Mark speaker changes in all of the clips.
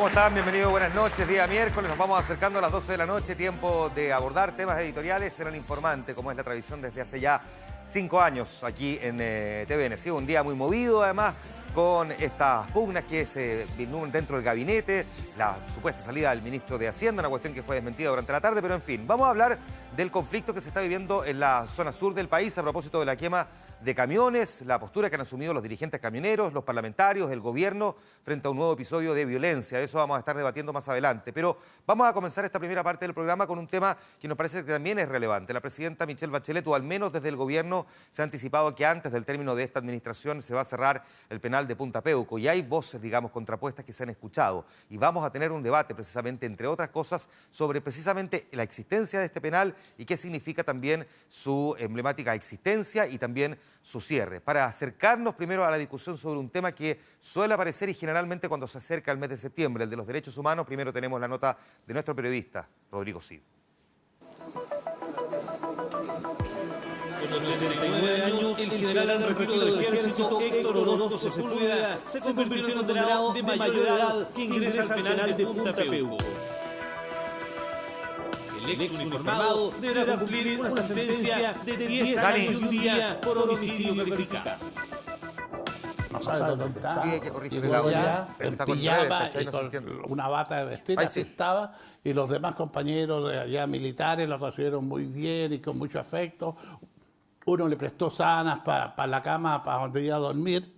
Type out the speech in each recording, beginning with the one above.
Speaker 1: ¿Cómo están? Bienvenidos, buenas noches. Día miércoles, nos vamos acercando a las 12 de la noche. Tiempo de abordar temas editoriales en El Informante, como es la tradición desde hace ya 5 años aquí en TVN. Ha sido un día muy movido, además, con estas pugnas que se vislumbran dentro del gabinete, la supuesta salida del ministro de Hacienda, una cuestión que fue desmentida durante la tarde, pero en fin, vamos a hablar del conflicto que se está viviendo en la zona sur del país a propósito de la quema de camiones, la postura que han asumido los dirigentes camioneros, los parlamentarios, el gobierno, frente a un nuevo episodio de violencia. De eso vamos a estar debatiendo más adelante. Pero vamos a comenzar esta primera parte del programa con un tema que nos parece que también es relevante. La presidenta Michelle Bachelet, o al menos desde el gobierno, se ha anticipado que antes del término de esta administración se va a cerrar el penal de Punta Peuco. Y hay voces, digamos, contrapuestas que se han escuchado. Y vamos a tener un debate, precisamente, entre otras cosas, sobre precisamente la existencia de este penal y qué significa también su emblemática existencia y también su cierre. Para acercarnos primero a la discusión sobre un tema que suele aparecer y generalmente cuando se acerca el mes de septiembre, el de los derechos humanos, primero tenemos la nota de nuestro periodista, Rodrigo Cid.
Speaker 2: Con 89 años, el general en retiro del ejército Héctor Orozco Sepúlveda se convirtió en condenado de mayor edad que ingresa al penal de Punta Peuco. El ex uniformado deberá cumplir una sentencia de 10 años y un día por homicidio calificado.
Speaker 3: No sabe dónde está.
Speaker 1: Hay que corregir
Speaker 3: Llegó
Speaker 1: el audio.
Speaker 3: allá en
Speaker 1: Está con
Speaker 3: pijama
Speaker 1: redes, ¿cachai?
Speaker 3: y
Speaker 1: No se
Speaker 3: con
Speaker 1: entiende.
Speaker 3: una bata de vestir,
Speaker 1: Ahí
Speaker 3: así
Speaker 1: sí.
Speaker 3: estaba, y los demás compañeros de allá militares lo recibieron muy bien y con mucho afecto. Uno le prestó sábanas para la cama, para donde iba a dormir.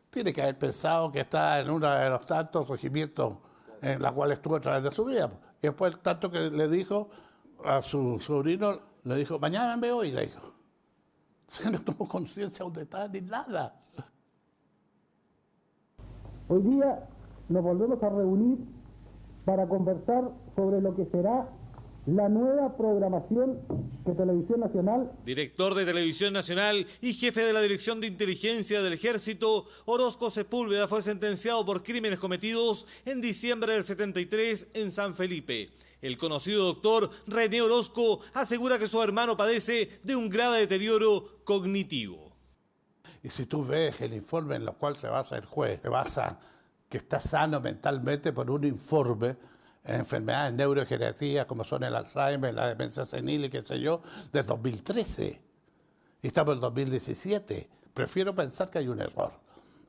Speaker 3: Tiene que haber pensado que está en uno de los tantos regimientos en la cual estuvo a través de su vida. Y después, tanto que le dijo a su sobrino, le dijo, mañana me voy, le dijo. Se no tomó conciencia de dónde ni nada.
Speaker 4: Hoy día nos volvemos a reunir para conversar sobre lo que será la nueva programación de Televisión Nacional.
Speaker 2: Director de Televisión Nacional y jefe de la Dirección de Inteligencia del Ejército, Orozco Sepúlveda fue sentenciado por crímenes cometidos en diciembre del 73 en San Felipe. El conocido doctor René Orozco asegura que su hermano padece de un grave deterioro cognitivo.
Speaker 3: Y si tú ves el informe en el cual se basa el juez, se basa que está sano mentalmente por un informe en enfermedades neurodegenerativas como son el Alzheimer, la demencia senil y qué sé yo, de 2013. Y estamos en 2017. Prefiero pensar que hay un error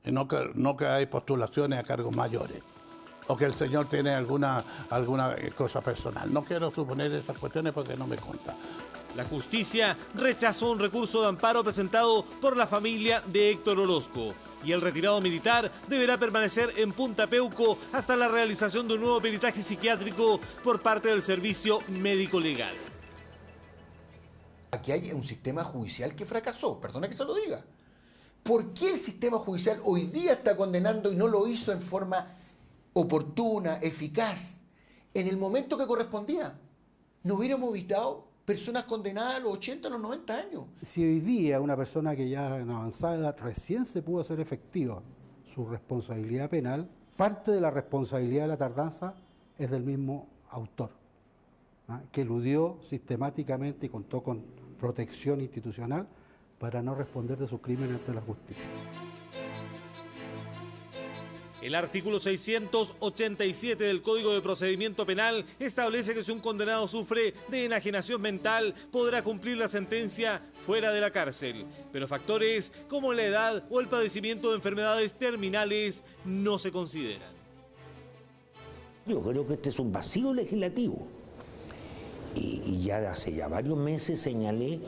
Speaker 3: y no que hay postulaciones a cargos mayores o que el señor tiene alguna cosa personal. No quiero suponer esas cuestiones porque no me consta.
Speaker 2: La justicia rechazó un recurso de amparo presentado por la familia de Héctor Orozco y el retirado militar deberá permanecer en Punta Peuco hasta la realización de un nuevo peritaje psiquiátrico por parte del Servicio Médico Legal.
Speaker 5: Aquí hay un sistema judicial que fracasó, perdona que se lo diga. ¿Por qué el sistema judicial hoy día está condenando y no lo hizo en forma oportuna, eficaz, en el momento que correspondía? No hubiéramos evitado personas condenadas a los 80, a los 90 años.
Speaker 6: Si hoy día una persona que ya en avanzada edad recién se pudo hacer efectiva su responsabilidad penal, parte de la responsabilidad de la tardanza es del mismo autor, que eludió sistemáticamente y contó con protección institucional para no responder de sus crímenes ante la justicia.
Speaker 2: El artículo 687 del Código de Procedimiento Penal establece que si un condenado sufre de enajenación mental, podrá cumplir la sentencia fuera de la cárcel. Pero factores como la edad o el padecimiento de enfermedades terminales no se consideran.
Speaker 7: Yo creo que este es un vacío legislativo. Y ya hace varios meses señalé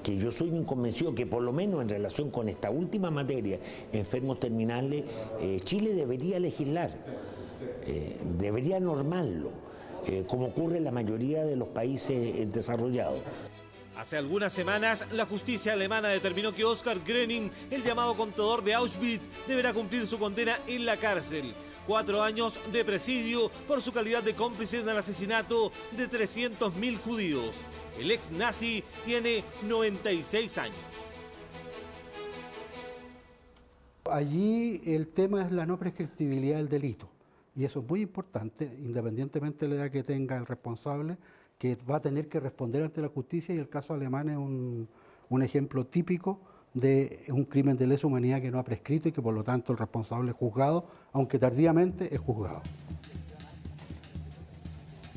Speaker 7: que yo soy un convencido que por lo menos en relación con esta última materia, enfermos terminales, Chile debería legislar, debería normarlo, como ocurre en la mayoría de los países desarrollados.
Speaker 2: Hace algunas semanas, la justicia alemana determinó que Oskar Gröning, el llamado contador de Auschwitz, deberá cumplir su condena en la cárcel. 4 años de presidio por su calidad de cómplice en el asesinato de 300.000 judíos. El ex nazi tiene 96 años.
Speaker 6: Allí el tema es la no prescriptibilidad del delito. Y eso es muy importante, independientemente de la edad que tenga el responsable, que va a tener que responder ante la justicia, y el caso alemán es un ejemplo típico de un crimen de lesa humanidad que no ha prescrito y que por lo tanto el responsable es juzgado, aunque tardíamente es juzgado.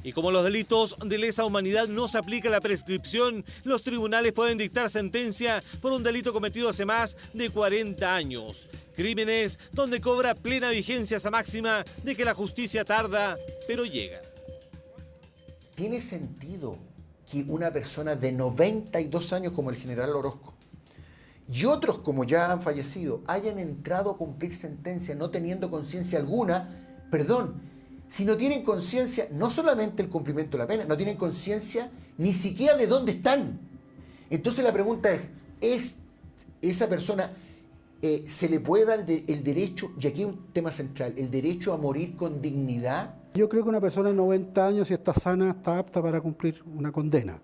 Speaker 2: Y como los delitos de lesa humanidad no se aplica la prescripción, los tribunales pueden dictar sentencia por un delito cometido hace más de 40 años. Crímenes donde cobra plena vigencia esa máxima de que la justicia tarda, pero llega.
Speaker 5: ¿Tiene sentido que una persona de 92 años como el general Orozco y otros como ya han fallecido hayan entrado a cumplir sentencia no teniendo conciencia alguna? Perdón, si no tienen conciencia, no solamente el cumplimiento de la pena, no tienen conciencia ni siquiera de dónde están. Entonces la pregunta es esa persona se le puede dar el derecho, y aquí hay un tema central, el derecho a morir con dignidad?
Speaker 6: Yo creo que una persona de 90 años, si está sana, está apta para cumplir una condena.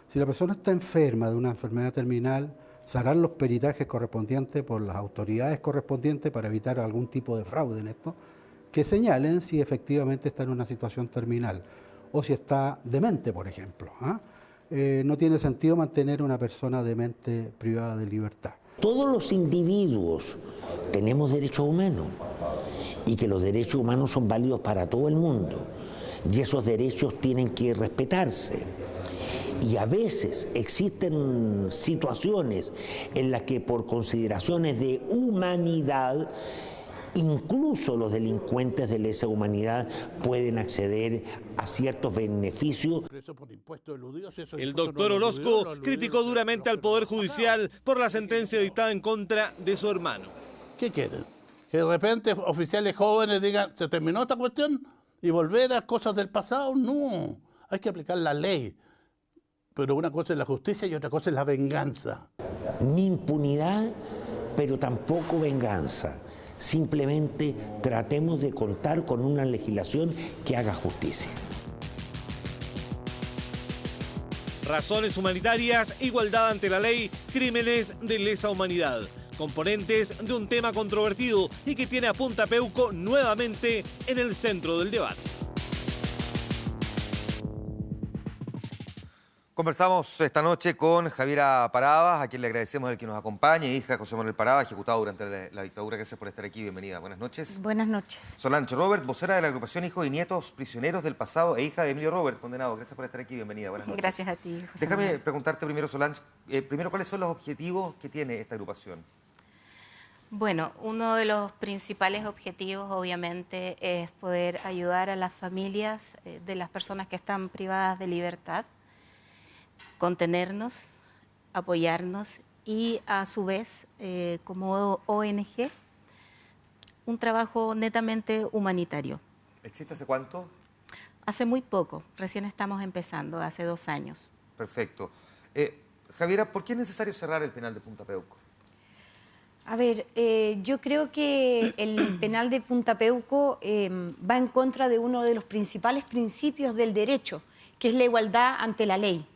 Speaker 6: Si la persona está enferma de una enfermedad terminal, se harán los peritajes correspondientes por las autoridades correspondientes para evitar algún tipo de fraude en esto, que señalen si efectivamente está en una situación terminal o si está demente, por ejemplo. No tiene sentido mantener a una persona demente privada de libertad.
Speaker 7: Todos los individuos tenemos derechos humanos y que los derechos humanos son válidos para todo el mundo y esos derechos tienen que respetarse. Y a veces existen situaciones en las que por consideraciones de humanidad incluso los delincuentes de lesa humanidad pueden acceder a ciertos beneficios.
Speaker 2: El doctor Orozco criticó duramente al Poder Judicial por la sentencia dictada en contra de su hermano.
Speaker 3: ¿Qué quieren? Que de repente oficiales jóvenes digan, ¿se terminó esta cuestión? ¿Y volver a cosas del pasado? No, hay que aplicar la ley. Pero una cosa es la justicia y otra cosa es la venganza.
Speaker 7: Ni impunidad, pero tampoco venganza. Simplemente tratemos de contar con una legislación que haga justicia.
Speaker 2: Razones humanitarias, igualdad ante la ley, crímenes de lesa humanidad. Componentes de un tema controvertido y que tiene a Punta Peuco nuevamente en el centro del debate.
Speaker 1: Conversamos esta noche con Javiera Paravas, a quien le agradecemos el que nos acompañe, hija de José Manuel Paravas, ejecutado durante la dictadura. Gracias por estar aquí, bienvenida. Buenas noches.
Speaker 8: Buenas noches.
Speaker 1: Solange Robert, vocera de la agrupación Hijos y Nietos Prisioneros del Pasado e hija de Emilio Robert, condenado. Gracias por estar aquí, bienvenida. Buenas noches.
Speaker 8: Gracias a ti, José
Speaker 1: Déjame
Speaker 8: Manuel.
Speaker 1: preguntarte primero, Solange, ¿cuáles son los objetivos que tiene esta agrupación?
Speaker 8: Bueno, uno de los principales objetivos, obviamente, es poder ayudar a las familias de las personas que están privadas de libertad, contenernos, apoyarnos y a su vez, como ONG, un trabajo netamente humanitario.
Speaker 1: ¿Existe hace cuánto?
Speaker 8: Hace muy poco, recién estamos empezando, hace 2 años.
Speaker 1: Perfecto. Javiera, ¿por qué es necesario cerrar el penal de Punta Peuco?
Speaker 9: A ver, yo creo que el penal de Punta Peuco va en contra de uno de los principales principios del derecho, que es la igualdad ante la ley.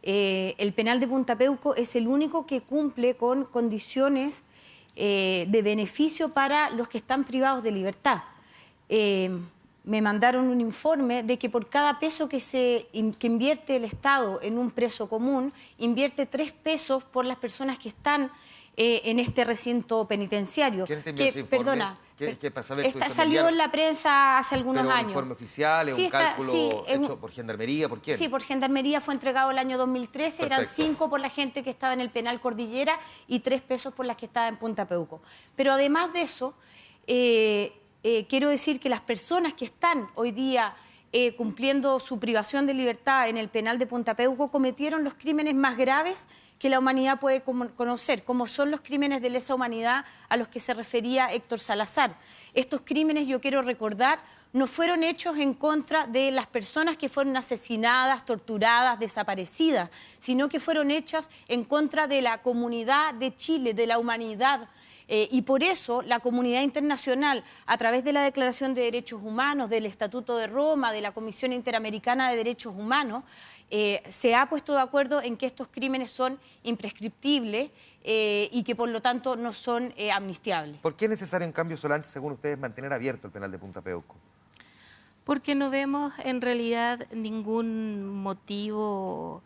Speaker 9: El penal de Punta Peuco es el único que cumple con condiciones de beneficio para los que están privados de libertad. Me mandaron un informe de que por cada peso que invierte el Estado en un preso común, invierte 3 pesos por las personas que están en este recinto penitenciario.
Speaker 1: ¿Quién te envió ese informe?
Speaker 9: Perdona,
Speaker 1: para saber
Speaker 9: salió en la prensa hace algunos
Speaker 1: ¿Pero
Speaker 9: años.
Speaker 1: un informe oficial, es
Speaker 9: Sí,
Speaker 1: un cálculo hecho
Speaker 9: un-
Speaker 1: por Gendarmería? ¿Por quién?
Speaker 9: Sí, por Gendarmería fue entregado el año 2013, eran
Speaker 1: Perfecto.
Speaker 9: 5 por la gente que estaba en el penal Cordillera y 3 pesos por las que estaba en Punta Peuco. Pero además de eso, quiero decir que las personas que están hoy día cumpliendo su privación de libertad en el penal de Punta Peuco cometieron los crímenes más graves que la humanidad puede conocer, como son los crímenes de lesa humanidad a los que se refería Héctor Salazar. Estos crímenes, yo quiero recordar, no fueron hechos en contra de las personas que fueron asesinadas, torturadas, desaparecidas, sino que fueron hechos en contra de la comunidad de Chile, de la humanidad. Y por eso la comunidad internacional, a través de la Declaración de Derechos Humanos, del Estatuto de Roma, de la Comisión Interamericana de Derechos Humanos, se ha puesto de acuerdo en que estos crímenes son imprescriptibles y que por lo tanto no son amnistiables.
Speaker 1: ¿Por qué es necesario, en cambio, Solange, según ustedes, mantener abierto el penal de Punta Peuco?
Speaker 8: Porque no vemos en realidad ningún motivo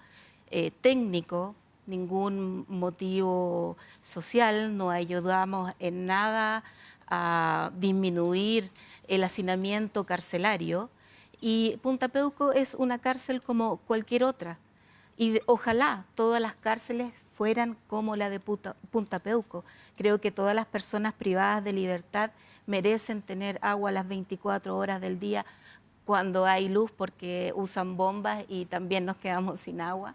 Speaker 8: técnico ningún motivo social, no ayudamos en nada a disminuir el hacinamiento carcelario, y Punta Peuco es una cárcel como cualquier otra. Y ojalá todas las cárceles fueran como la de Punta Peuco. Creo que todas las personas privadas de libertad merecen tener agua las 24 horas del día cuando hay luz, porque usan bombas y también nos quedamos sin agua.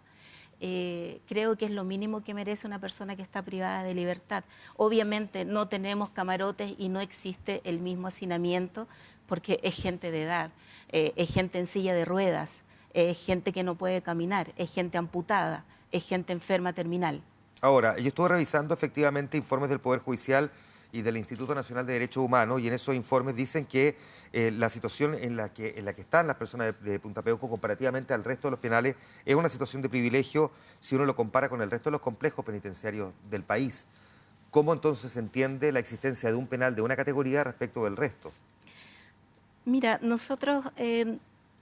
Speaker 8: Creo que es lo mínimo que merece una persona que está privada de libertad. Obviamente no tenemos camarotes y no existe el mismo hacinamiento, porque es gente de edad, es gente en silla de ruedas, es gente que no puede caminar, es gente amputada, es gente enferma terminal.
Speaker 1: Ahora, yo estuve revisando efectivamente informes del Poder Judicial y del Instituto Nacional de Derechos Humanos, y en esos informes dicen que la situación en la que están las personas de Punta Peuco comparativamente al resto de los penales es una situación de privilegio si uno lo compara con el resto de los complejos penitenciarios del país. ¿Cómo entonces se entiende la existencia de un penal de una categoría respecto del resto?
Speaker 8: Mira, nosotros,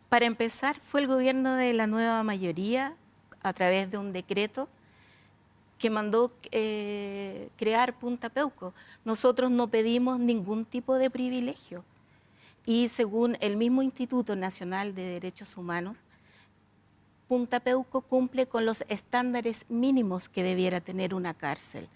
Speaker 8: para empezar, fue el gobierno de la nueva mayoría, a través de un decreto, que mandó crear Punta Peuco. Nosotros no pedimos ningún tipo de privilegio. Y según el mismo Instituto Nacional de Derechos Humanos, Punta Peuco cumple con los estándares mínimos que debiera tener una cárcel.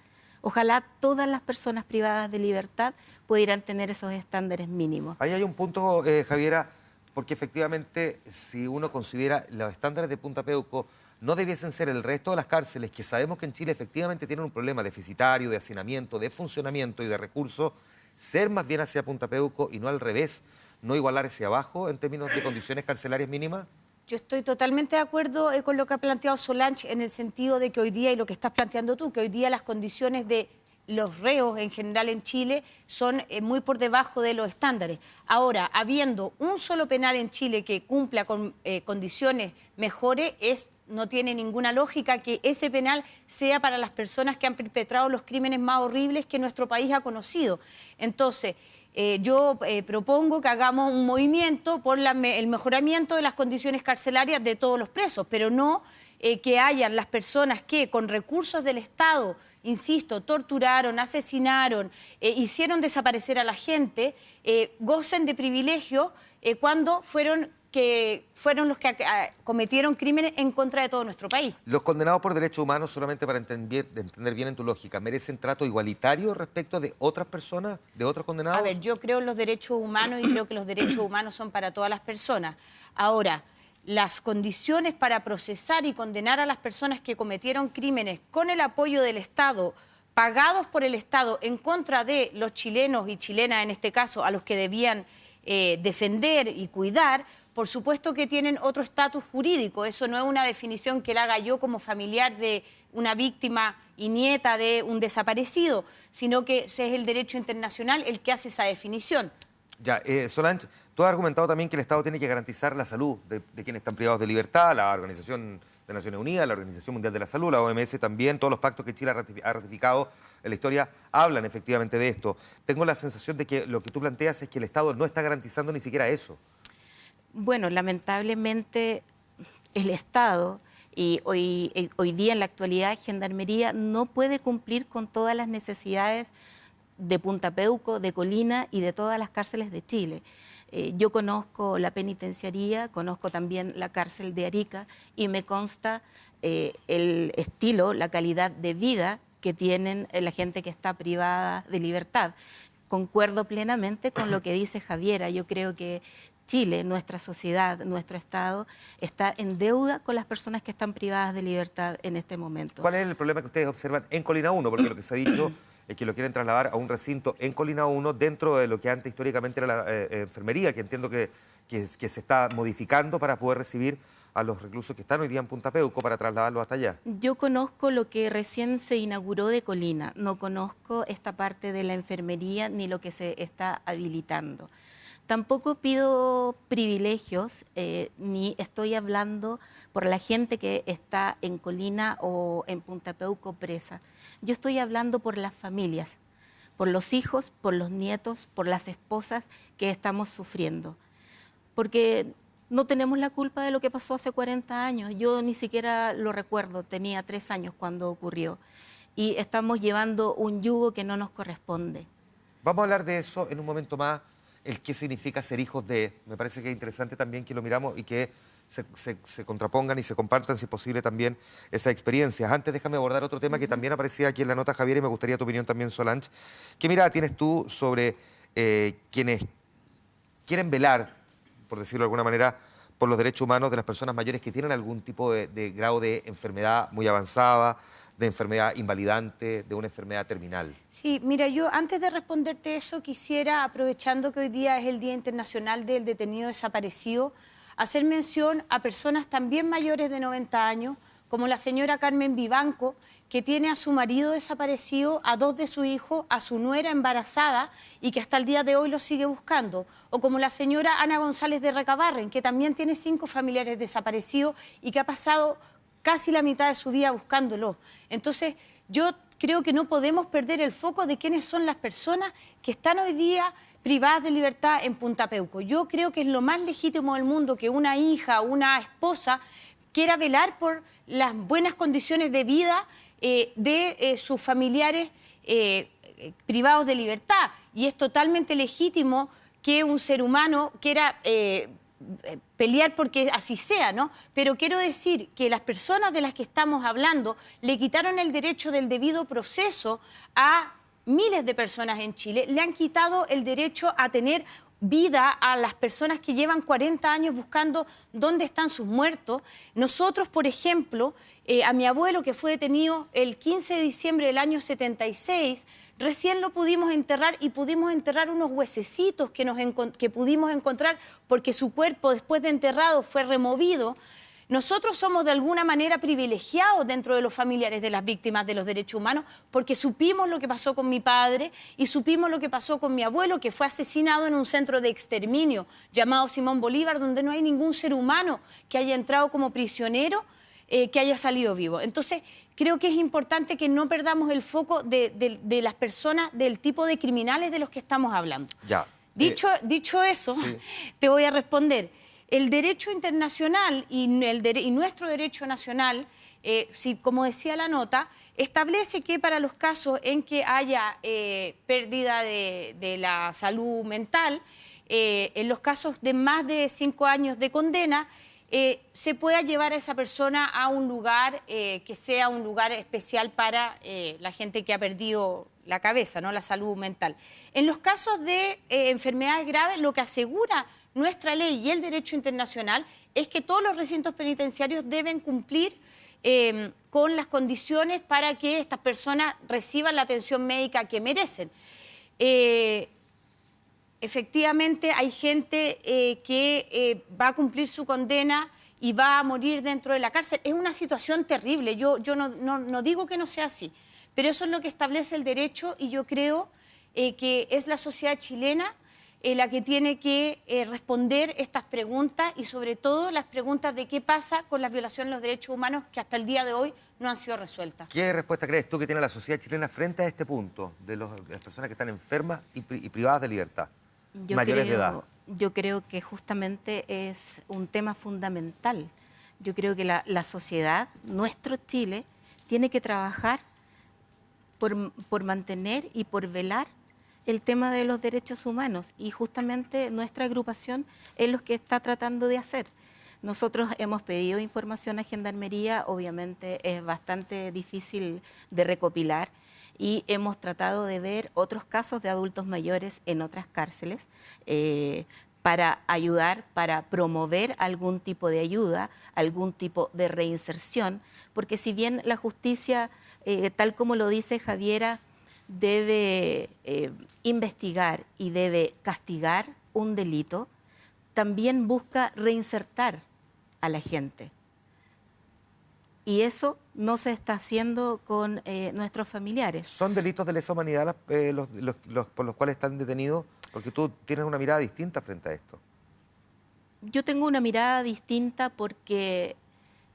Speaker 8: Ojalá todas las personas privadas de libertad pudieran tener esos estándares mínimos.
Speaker 1: Ahí hay un punto, Javiera, porque efectivamente si uno considera los estándares de Punta Peuco no debiesen ser el resto de las cárceles, que sabemos que en Chile efectivamente tienen un problema deficitario, de hacinamiento, de funcionamiento y de recursos, ser más bien hacia Punta Peuco y no al revés, no igualar hacia abajo en términos de condiciones carcelarias mínimas.
Speaker 9: Yo estoy totalmente de acuerdo con lo que ha planteado Solange, en el sentido de que hoy día, y lo que estás planteando tú, que hoy día las condiciones de los reos en general en Chile son muy por debajo de los estándares. Ahora, habiendo un solo penal en Chile que cumpla con condiciones mejores, no tiene ninguna lógica que ese penal sea para las personas que han perpetrado los crímenes más horribles que nuestro país ha conocido. Entonces, yo propongo que hagamos un movimiento por el mejoramiento de las condiciones carcelarias de todos los presos, pero no que hayan las personas que con recursos del Estado, insisto, torturaron, asesinaron, hicieron desaparecer a la gente, gocen de privilegio cuando fueron los que cometieron crímenes en contra de todo nuestro país.
Speaker 1: Los condenados por derechos humanos, solamente para entender bien en tu lógica, ¿merecen trato igualitario respecto de otras personas, de otros condenados?
Speaker 9: A ver, yo creo en los derechos humanos y creo que los derechos humanos son para todas las personas. Ahora, las condiciones para procesar y condenar a las personas que cometieron crímenes con el apoyo del Estado, pagados por el Estado, en contra de los chilenos y chilenas, en este caso, a los que debían defender y cuidar, por supuesto que tienen otro estatus jurídico. Eso no es una definición que la haga yo como familiar de una víctima y nieta de un desaparecido, sino que ese es el derecho internacional el que hace esa definición.
Speaker 1: Ya, Solange, tú has argumentado también que el Estado tiene que garantizar la salud de quienes están privados de libertad, la Organización de Naciones Unidas, la Organización Mundial de la Salud, la OMS también, todos los pactos que Chile ha ratificado en la historia hablan efectivamente de esto. Tengo la sensación de que lo que tú planteas es que el Estado no está garantizando ni siquiera eso.
Speaker 8: Bueno, lamentablemente el Estado, y hoy día en la actualidad Gendarmería no puede cumplir con todas las necesidades de Punta Peuco, de Colina y de todas las cárceles de Chile. Yo conozco la penitenciaría, conozco también la cárcel de Arica y me consta el estilo, la calidad de vida que tienen la gente que está privada de libertad. Concuerdo plenamente con lo que dice Javiera. Yo creo que Chile, nuestra sociedad, nuestro Estado, está en deuda con las personas que están privadas de libertad en este momento.
Speaker 1: ¿Cuál es el problema que ustedes observan en Colina 1? Porque lo que se ha dicho es que lo quieren trasladar a un recinto en Colina 1 dentro de lo que antes históricamente era la enfermería, que entiendo que se está modificando para poder recibir a los reclusos que están hoy día en Punta Peuco para trasladarlos hasta allá.
Speaker 8: Yo conozco lo que recién se inauguró de Colina, no conozco esta parte de la enfermería ni lo que se está habilitando. Tampoco pido privilegios, ni estoy hablando por la gente que está en Colina o en Punta Peuco presa. Yo estoy hablando por las familias, por los hijos, por los nietos, por las esposas que estamos sufriendo. Porque no tenemos la culpa de lo que pasó hace 40 años. Yo ni siquiera lo recuerdo, tenía 3 años cuando ocurrió. Y estamos llevando un yugo que no nos corresponde.
Speaker 1: Vamos a hablar de eso en un momento más, el qué significa ser hijos de. Me parece que es interesante también que lo miramos y que se contrapongan y se compartan, si es posible, también esas experiencias. Antes, déjame abordar otro tema que también aparecía aquí en la nota, Javier, y me gustaría tu opinión también, Solange. ¿Qué mirada tienes tú sobre quienes quieren velar, por decirlo de alguna manera, por los derechos humanos de las personas mayores que tienen algún tipo de grado de enfermedad muy avanzada, de enfermedad invalidante, de una enfermedad terminal?
Speaker 9: Sí, mira, yo antes de responderte eso quisiera, aprovechando que hoy día es el Día Internacional del Detenido Desaparecido, hacer mención a personas también mayores de 90 años, como la señora Carmen Vivanco, que tiene a su marido desaparecido, a 2 de sus hijos, a su nuera embarazada y que hasta el día de hoy lo sigue buscando. O como la señora Ana González de Recabarren, que también tiene 5 familiares desaparecidos y que ha pasado casi la mitad de su vida buscándolo. Entonces, yo creo que no podemos perder el foco de quiénes son las personas que están hoy día privadas de libertad en Punta Peuco. Yo creo que es lo más legítimo del mundo que una hija, una esposa, quiera velar por las buenas condiciones de vida de sus familiares privados de libertad. Y es totalmente legítimo que un ser humano quiera pelear porque así sea, ¿no? Pero quiero decir que las personas de las que estamos hablando le quitaron el derecho del debido proceso a miles de personas en Chile, le han quitado el derecho a tener vida a las personas que llevan 40 años buscando dónde están sus muertos. Nosotros, por ejemplo, a mi abuelo, que fue detenido el 15 de diciembre del año 76, recién lo pudimos enterrar y pudimos enterrar unos huesecitos que pudimos encontrar porque su cuerpo, después de enterrado, fue removido. Nosotros somos de alguna manera privilegiados dentro de los familiares de las víctimas de los derechos humanos porque supimos lo que pasó con mi padre y supimos lo que pasó con mi abuelo, que fue asesinado en un centro de exterminio llamado Simón Bolívar, donde no hay ningún ser humano que haya entrado como prisionero, que haya salido vivo. Entonces, creo que es importante que no perdamos el foco de las personas, del tipo de criminales de los que estamos hablando.
Speaker 1: Ya.
Speaker 9: Dicho eso, sí, te voy a responder. El derecho internacional y nuestro derecho nacional, como decía la nota, establece que para los casos en que haya pérdida de la salud mental, en los casos de más de 5 años de condena, se pueda llevar a esa persona a un lugar que sea un lugar especial para la gente que ha perdido la cabeza, ¿no? La salud mental. En los casos de enfermedades graves, lo que asegura nuestra ley y el derecho internacional es que todos los recintos penitenciarios deben cumplir con las condiciones para que estas personas reciban la atención médica que merecen. Efectivamente, hay gente que va a cumplir su condena y va a morir dentro de la cárcel. Es una situación terrible. Yo no digo que no sea así, pero eso es lo que establece el derecho y yo creo que es la sociedad chilena la que tiene que responder estas preguntas y sobre todo las preguntas de qué pasa con las violaciones de los derechos humanos que hasta el día de hoy no han sido resueltas.
Speaker 1: ¿Qué respuesta crees tú que tiene la sociedad chilena frente a este punto de las personas que están enfermas y privadas de libertad, mayores de edad?
Speaker 8: Yo creo que justamente es un tema fundamental. Yo creo que la sociedad, nuestro Chile, tiene que trabajar por mantener y por velar el tema de los derechos humanos y justamente nuestra agrupación es lo que está tratando de hacer. Nosotros hemos pedido información a Gendarmería, obviamente es bastante difícil de recopilar y hemos tratado de ver otros casos de adultos mayores en otras cárceles para ayudar, para promover algún tipo de ayuda, algún tipo de reinserción, porque si bien la justicia, tal como lo dice Javiera, debe investigar y debe castigar un delito, también busca reinsertar a la gente. Y eso no se está haciendo con nuestros familiares.
Speaker 1: ¿Son delitos de lesa humanidad por los cuales están detenidos? Porque tú tienes una mirada distinta frente a esto.
Speaker 8: Yo tengo una mirada distinta porque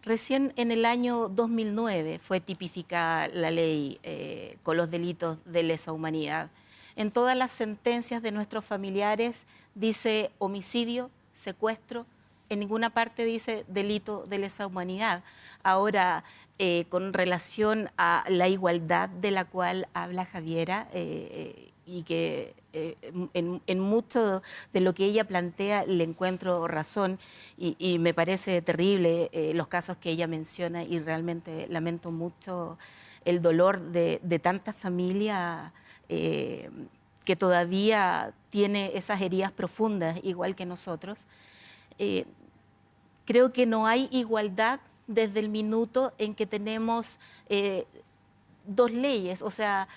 Speaker 8: recién en el año 2009 fue tipificada la ley con los delitos de lesa humanidad. En todas las sentencias de nuestros familiares dice homicidio, secuestro en ninguna parte dice delito de lesa humanidad. Ahora, con relación a la igualdad de la cual habla Javiera, y que en mucho de lo que ella plantea le encuentro razón, y me parece terrible los casos que ella menciona, y realmente lamento mucho el dolor de tantas familias que todavía tiene esas heridas profundas, igual que nosotros. Creo que no hay igualdad desde el minuto en que tenemos dos leyes. O sea,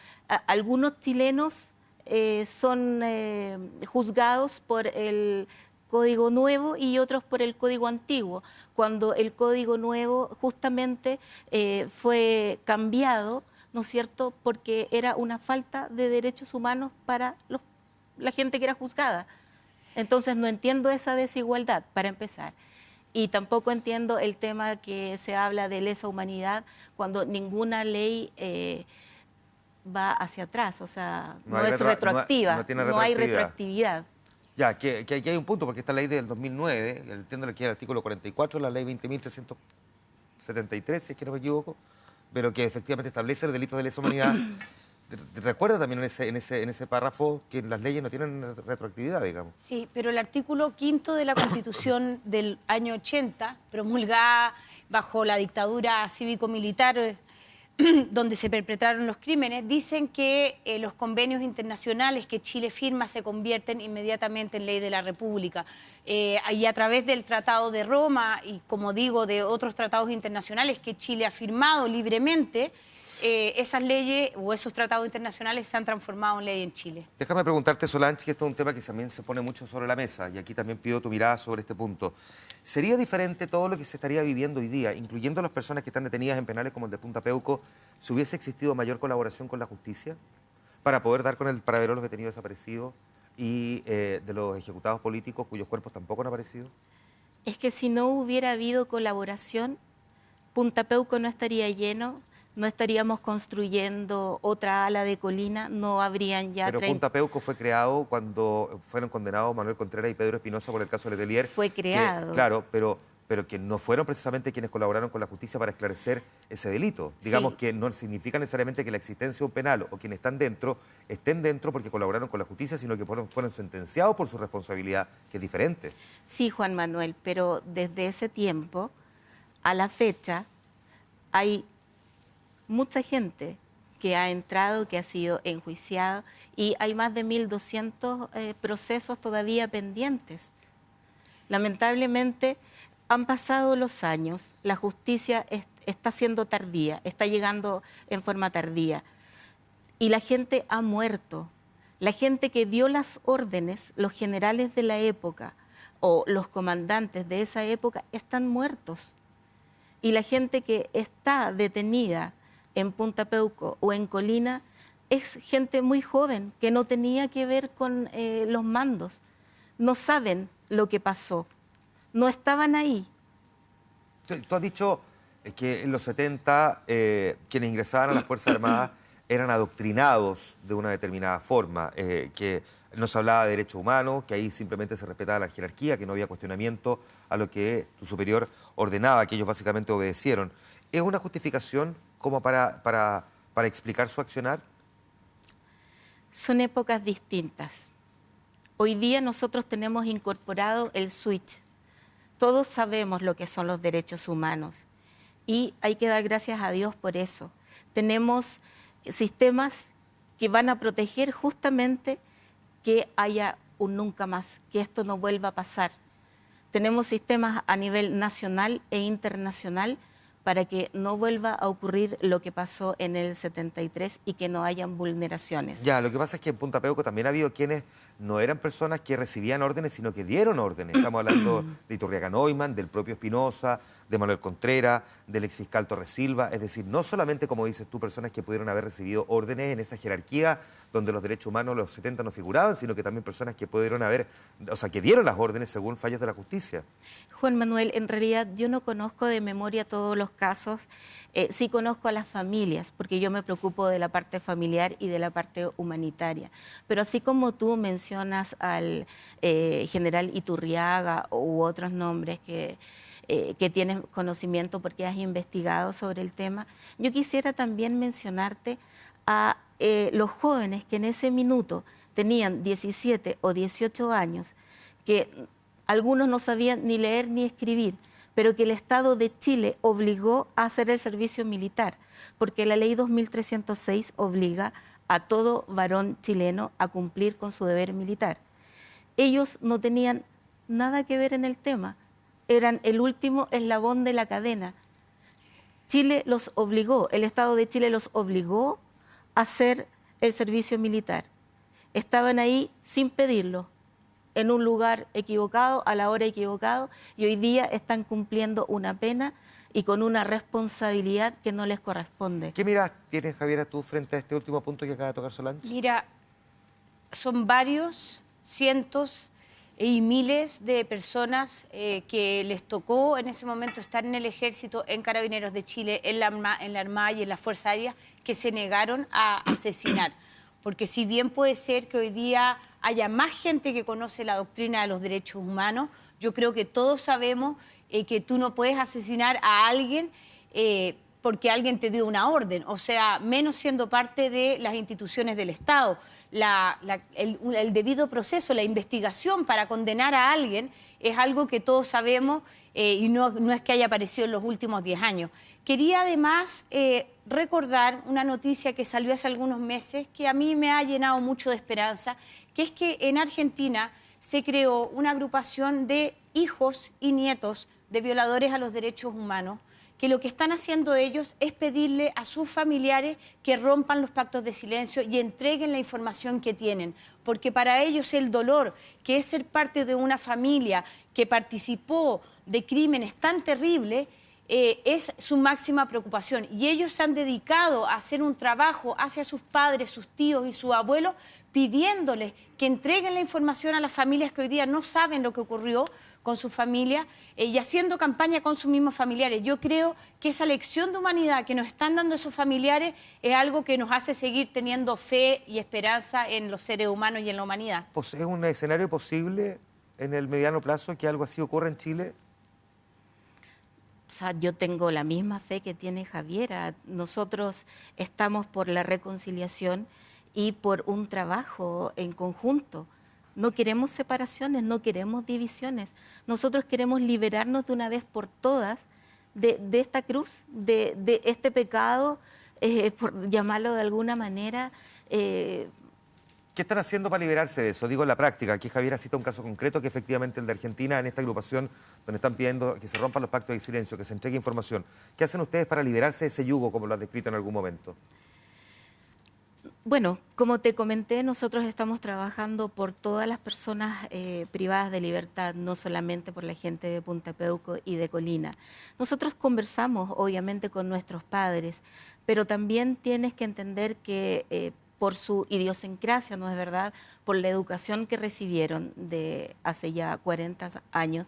Speaker 8: algunos chilenos son juzgados por el Código Nuevo y otros por el Código Antiguo, cuando el Código Nuevo justamente fue cambiado, ¿no es cierto?, porque era una falta de derechos humanos para la gente que era juzgada. Entonces no entiendo esa desigualdad, para empezar. Y tampoco entiendo el tema que se habla de lesa humanidad cuando ninguna ley va hacia atrás, o sea, no es retroactiva, no hay retroactividad.
Speaker 1: Ya, que aquí hay un punto, porque esta ley del 2009, entiendo que era el artículo 44, la ley 20.373, si es que no me equivoco, pero que efectivamente establece el delito de lesa humanidad. Recuerda también en ese párrafo que las leyes no tienen retroactividad, digamos.
Speaker 9: Sí, pero el artículo 5 de la Constitución del año 80, promulgada bajo la dictadura cívico-militar, donde se perpetraron los crímenes, dicen que los convenios internacionales que Chile firma se convierten inmediatamente en ley de la República. Y a través del Tratado de Roma y, como digo, de otros tratados internacionales que Chile ha firmado libremente, esas leyes o esos tratados internacionales se han transformado en ley en Chile.
Speaker 1: Déjame preguntarte, Solange, que esto es un tema que también se pone mucho sobre la mesa, y aquí también pido tu mirada sobre este punto. ¿Sería diferente todo lo que se estaría viviendo hoy día, incluyendo las personas que están detenidas en penales como el de Punta Peuco, si hubiese existido mayor colaboración con la justicia para poder dar con el paradero de los detenidos desaparecidos y de los ejecutados políticos cuyos cuerpos tampoco han aparecido?
Speaker 8: Es que si no hubiera habido colaboración, Punta Peuco no estaría lleno, no estaríamos construyendo otra ala de Colina, no habrían ya...
Speaker 1: Pero Punta Peuco fue creado cuando fueron condenados Manuel Contreras y Pedro Espinosa por el caso Letelier.
Speaker 8: Fue creado.
Speaker 1: Claro, pero que no fueron precisamente quienes colaboraron con la justicia para esclarecer ese delito. Digamos
Speaker 8: Sí.
Speaker 1: que no significa necesariamente que la existencia de un penal o quienes estén dentro porque colaboraron con la justicia, sino que fueron sentenciados por su responsabilidad, que es diferente.
Speaker 8: Sí, Juan Manuel, pero desde ese tiempo a la fecha hay mucha gente que ha entrado, que ha sido enjuiciado, y hay más de 1.200 procesos todavía pendientes. Lamentablemente han pasado los años, la justicia está siendo tardía, está llegando en forma tardía, y la gente ha muerto. La gente que dio las órdenes, los generales de la época o los comandantes de esa época, están muertos. Y la gente que está detenida en Punta Peuco o en Colina es gente muy joven que no tenía que ver con los mandos. No saben lo que pasó, no estaban ahí.
Speaker 1: Tú has dicho que en los 70 quienes ingresaban a las Fuerzas Armadas eran adoctrinados de una determinada forma, que no se hablaba de derechos humanos, que ahí simplemente se respetaba la jerarquía, que no había cuestionamiento a lo que tu superior ordenaba, que ellos básicamente obedecieron. ¿Es una justificación como para explicar su accionar?
Speaker 8: Son épocas distintas. Hoy día nosotros tenemos incorporado el switch. Todos sabemos lo que son los derechos humanos y hay que dar gracias a Dios por eso. Tenemos sistemas que van a proteger justamente que haya un nunca más, que esto no vuelva a pasar. Tenemos sistemas a nivel nacional e internacional para que no vuelva a ocurrir lo que pasó en el 73 y que no hayan vulneraciones.
Speaker 1: Ya, lo que pasa es que en Punta Peuco también ha habido quienes no eran personas que recibían órdenes, sino que dieron órdenes. Estamos hablando de Iturriaga Neumann, del propio Espinosa, de Manuel Contreras, del exfiscal Torres Silva. Es decir, no solamente, como dices tú, personas que pudieron haber recibido órdenes en esa jerarquía donde los derechos humanos los 70 no figuraban, sino que también personas que pudieron haber, o sea, que dieron las órdenes según fallos de la justicia.
Speaker 8: Juan Manuel, en realidad yo no conozco de memoria todos los casos. Sí conozco a las familias, porque yo me preocupo de la parte familiar y de la parte humanitaria. Pero así como tú mencionas al general Iturriaga u otros nombres que tienes conocimiento porque has investigado sobre el tema, yo quisiera también mencionarte a los jóvenes que en ese minuto tenían 17 o 18 años, que algunos no sabían ni leer ni escribir, pero que el Estado de Chile obligó a hacer el servicio militar, porque la ley 2306 obliga a todo varón chileno a cumplir con su deber militar. Ellos no tenían nada que ver en el tema, eran el último eslabón de la cadena. Chile los obligó, el Estado de Chile los obligó a hacer el servicio militar. Estaban ahí sin pedirlo, en un lugar equivocado, a la hora equivocada, y hoy día están cumpliendo una pena y con una responsabilidad que no les corresponde.
Speaker 1: ¿Qué mirada tienes, Javiera, tú frente a este último punto que acaba de tocar Solange?
Speaker 9: Mira, son varios, cientos y miles de personas que les tocó en ese momento estar en el Ejército, en Carabineros de Chile, en la Armada y en la Fuerza Aérea, que se negaron a asesinar. Porque si bien puede ser que hoy día haya más gente que conoce la doctrina de los derechos humanos, yo creo que todos sabemos que tú no puedes asesinar a alguien porque alguien te dio una orden, o sea, menos siendo parte de las instituciones del Estado. El debido proceso, la investigación para condenar a alguien es algo que todos sabemos y no es que haya aparecido en los últimos 10 años. Quería además recordar una noticia que salió hace algunos meses que a mí me ha llenado mucho de esperanza, que es que en Argentina se creó una agrupación de hijos y nietos de violadores a los derechos humanos, que lo que están haciendo ellos es pedirle a sus familiares que rompan los pactos de silencio y entreguen la información que tienen, porque para ellos el dolor, que es ser parte de una familia que participó de crímenes tan terribles, es su máxima preocupación. Y ellos se han dedicado a hacer un trabajo hacia sus padres, sus tíos y sus abuelos, pidiéndoles que entreguen la información a las familias que hoy día no saben lo que ocurrió con su familia y haciendo campaña con sus mismos familiares. Yo creo que esa lección de humanidad que nos están dando esos familiares es algo que nos hace seguir teniendo fe y esperanza en los seres humanos y en la humanidad.
Speaker 1: ¿Es un escenario posible en el mediano plazo que algo así ocurra en Chile?
Speaker 8: O sea, yo tengo la misma fe que tiene Javiera. Nosotros estamos por la reconciliación y por un trabajo en conjunto. No queremos separaciones, no queremos divisiones. Nosotros queremos liberarnos de una vez por todas de esta cruz, de este pecado, por llamarlo de alguna manera.
Speaker 1: ¿Qué están haciendo para liberarse de eso? Digo, en la práctica. Aquí Javiera cita un caso concreto que efectivamente el de Argentina, en esta agrupación donde están pidiendo que se rompan los pactos de silencio, que se entregue información. ¿Qué hacen ustedes para liberarse de ese yugo, como lo has descrito en algún momento?
Speaker 8: Bueno, como te comenté, nosotros estamos trabajando por todas las personas privadas de libertad, no solamente por la gente de Punta Peuco y de Colina. Nosotros conversamos, obviamente, con nuestros padres, pero también tienes que entender que por su idiosincrasia, ¿no es verdad?, por la educación que recibieron de hace ya 40 años.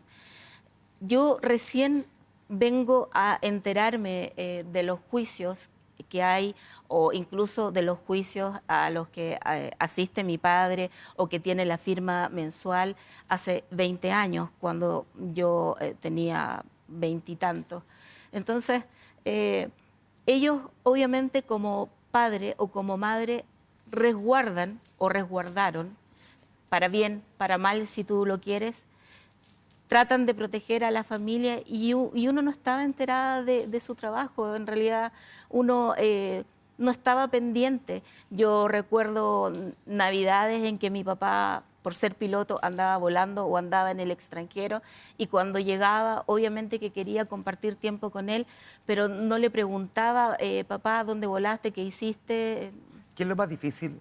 Speaker 8: Yo recién vengo a enterarme de los juicios que hay, o incluso de los juicios a los que asiste mi padre o que tiene la firma mensual hace 20 años, cuando yo tenía 20 y tantos. Entonces, ellos obviamente como padre o como madre resguardan o resguardaron, para bien, para mal, si tú lo quieres, tratan de proteger a la familia y uno no estaba enterada de su trabajo. En realidad uno no estaba pendiente. Yo recuerdo navidades en que mi papá, por ser piloto, andaba volando o andaba en el extranjero, y cuando llegaba, obviamente que quería compartir tiempo con él, pero no le preguntaba, papá, ¿dónde volaste? ¿Qué hiciste?
Speaker 1: ¿Qué es lo más difícil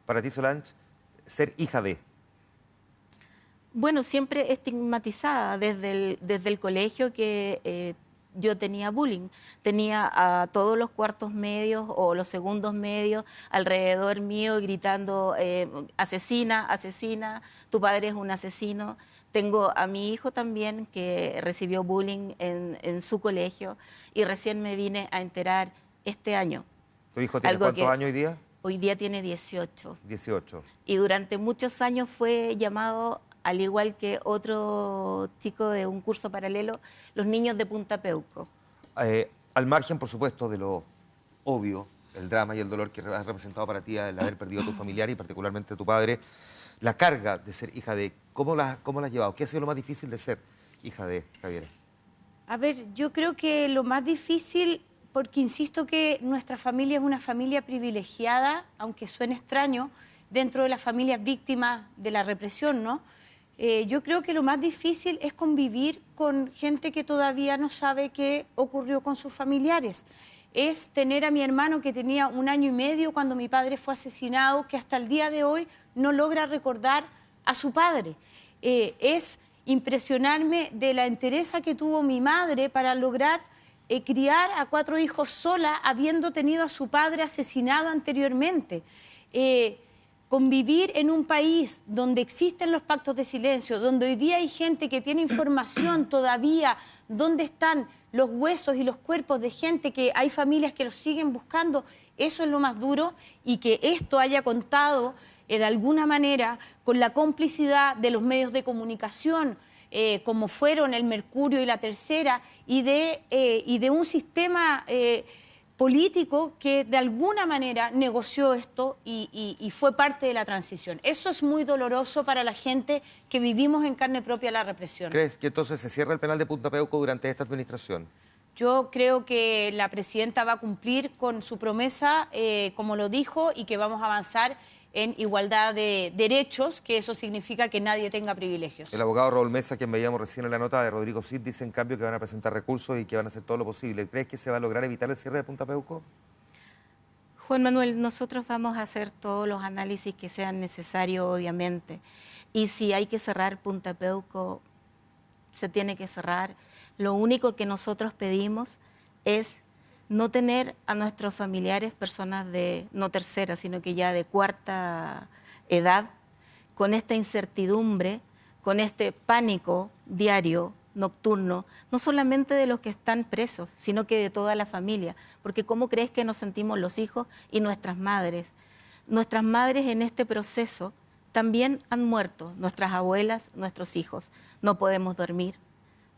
Speaker 1: para ti, Solange, ser hija de?
Speaker 8: Bueno, siempre estigmatizada desde el colegio, que yo tenía bullying. Tenía a todos los cuartos medios o los segundos medios alrededor mío gritando, asesina, asesina, tu padre es un asesino. Tengo a mi hijo también que recibió bullying en su colegio y recién me vine a enterar este año.
Speaker 1: ¿Tu hijo tiene cuántos años hoy día?
Speaker 8: Hoy día tiene 18.
Speaker 1: 18.
Speaker 8: Y durante muchos años fue llamado, al igual que otro chico de un curso paralelo, los niños de Punta Peuco.
Speaker 1: Al margen, por supuesto, de lo obvio, el drama y el dolor que ha representado para ti el haber perdido a tu familiar y particularmente a tu padre, la carga de ser hija de... ¿Cómo la has llevado? ¿Qué ha sido lo más difícil de ser hija de, Javiera?
Speaker 9: A ver, yo creo que lo más difícil, porque insisto que nuestra familia es una familia privilegiada, aunque suene extraño, dentro de las familias víctimas de la represión, ¿no? Yo creo que lo más difícil es convivir con gente que todavía no sabe qué ocurrió con sus familiares. Es tener a mi hermano que tenía 1 año y medio cuando mi padre fue asesinado, que hasta el día de hoy no logra recordar a su padre. Es impresionarme de la entereza que tuvo mi madre para lograr criar a 4 hijos sola, habiendo tenido a su padre asesinado anteriormente. Convivir en un país donde existen los pactos de silencio, donde hoy día hay gente que tiene información todavía, donde están los huesos y los cuerpos de gente que hay familias que los siguen buscando, eso es lo más duro, y que esto haya contado de alguna manera con la complicidad de los medios de comunicación, como fueron el Mercurio y la Tercera, y de un sistema político que de alguna manera negoció esto y fue parte de la transición. Eso es muy doloroso para la gente que vivimos en carne propia la represión.
Speaker 1: ¿Crees que entonces se cierra el penal de Punta Peuco durante esta administración?
Speaker 9: Yo creo que la presidenta va a cumplir con su promesa, como lo dijo, y que vamos a avanzar en igualdad de derechos, que eso significa que nadie tenga privilegios.
Speaker 1: El abogado Raúl Mesa, quien veíamos recién en la nota de Rodrigo Cid, dice en cambio que van a presentar recursos y que van a hacer todo lo posible. ¿Crees que se va a lograr evitar el cierre de Punta Peuco?
Speaker 8: Juan Manuel, nosotros vamos a hacer todos los análisis que sean necesarios, obviamente. Y si hay que cerrar Punta Peuco, se tiene que cerrar. Lo único que nosotros pedimos es no tener a nuestros familiares, personas de no tercera, sino que ya de 4ª edad, con esta incertidumbre, con este pánico diario, nocturno, no solamente de los que están presos, sino que de toda la familia. Porque ¿cómo crees que nos sentimos los hijos y nuestras madres? Nuestras madres en este proceso también han muerto, nuestras abuelas, nuestros hijos. No podemos dormir,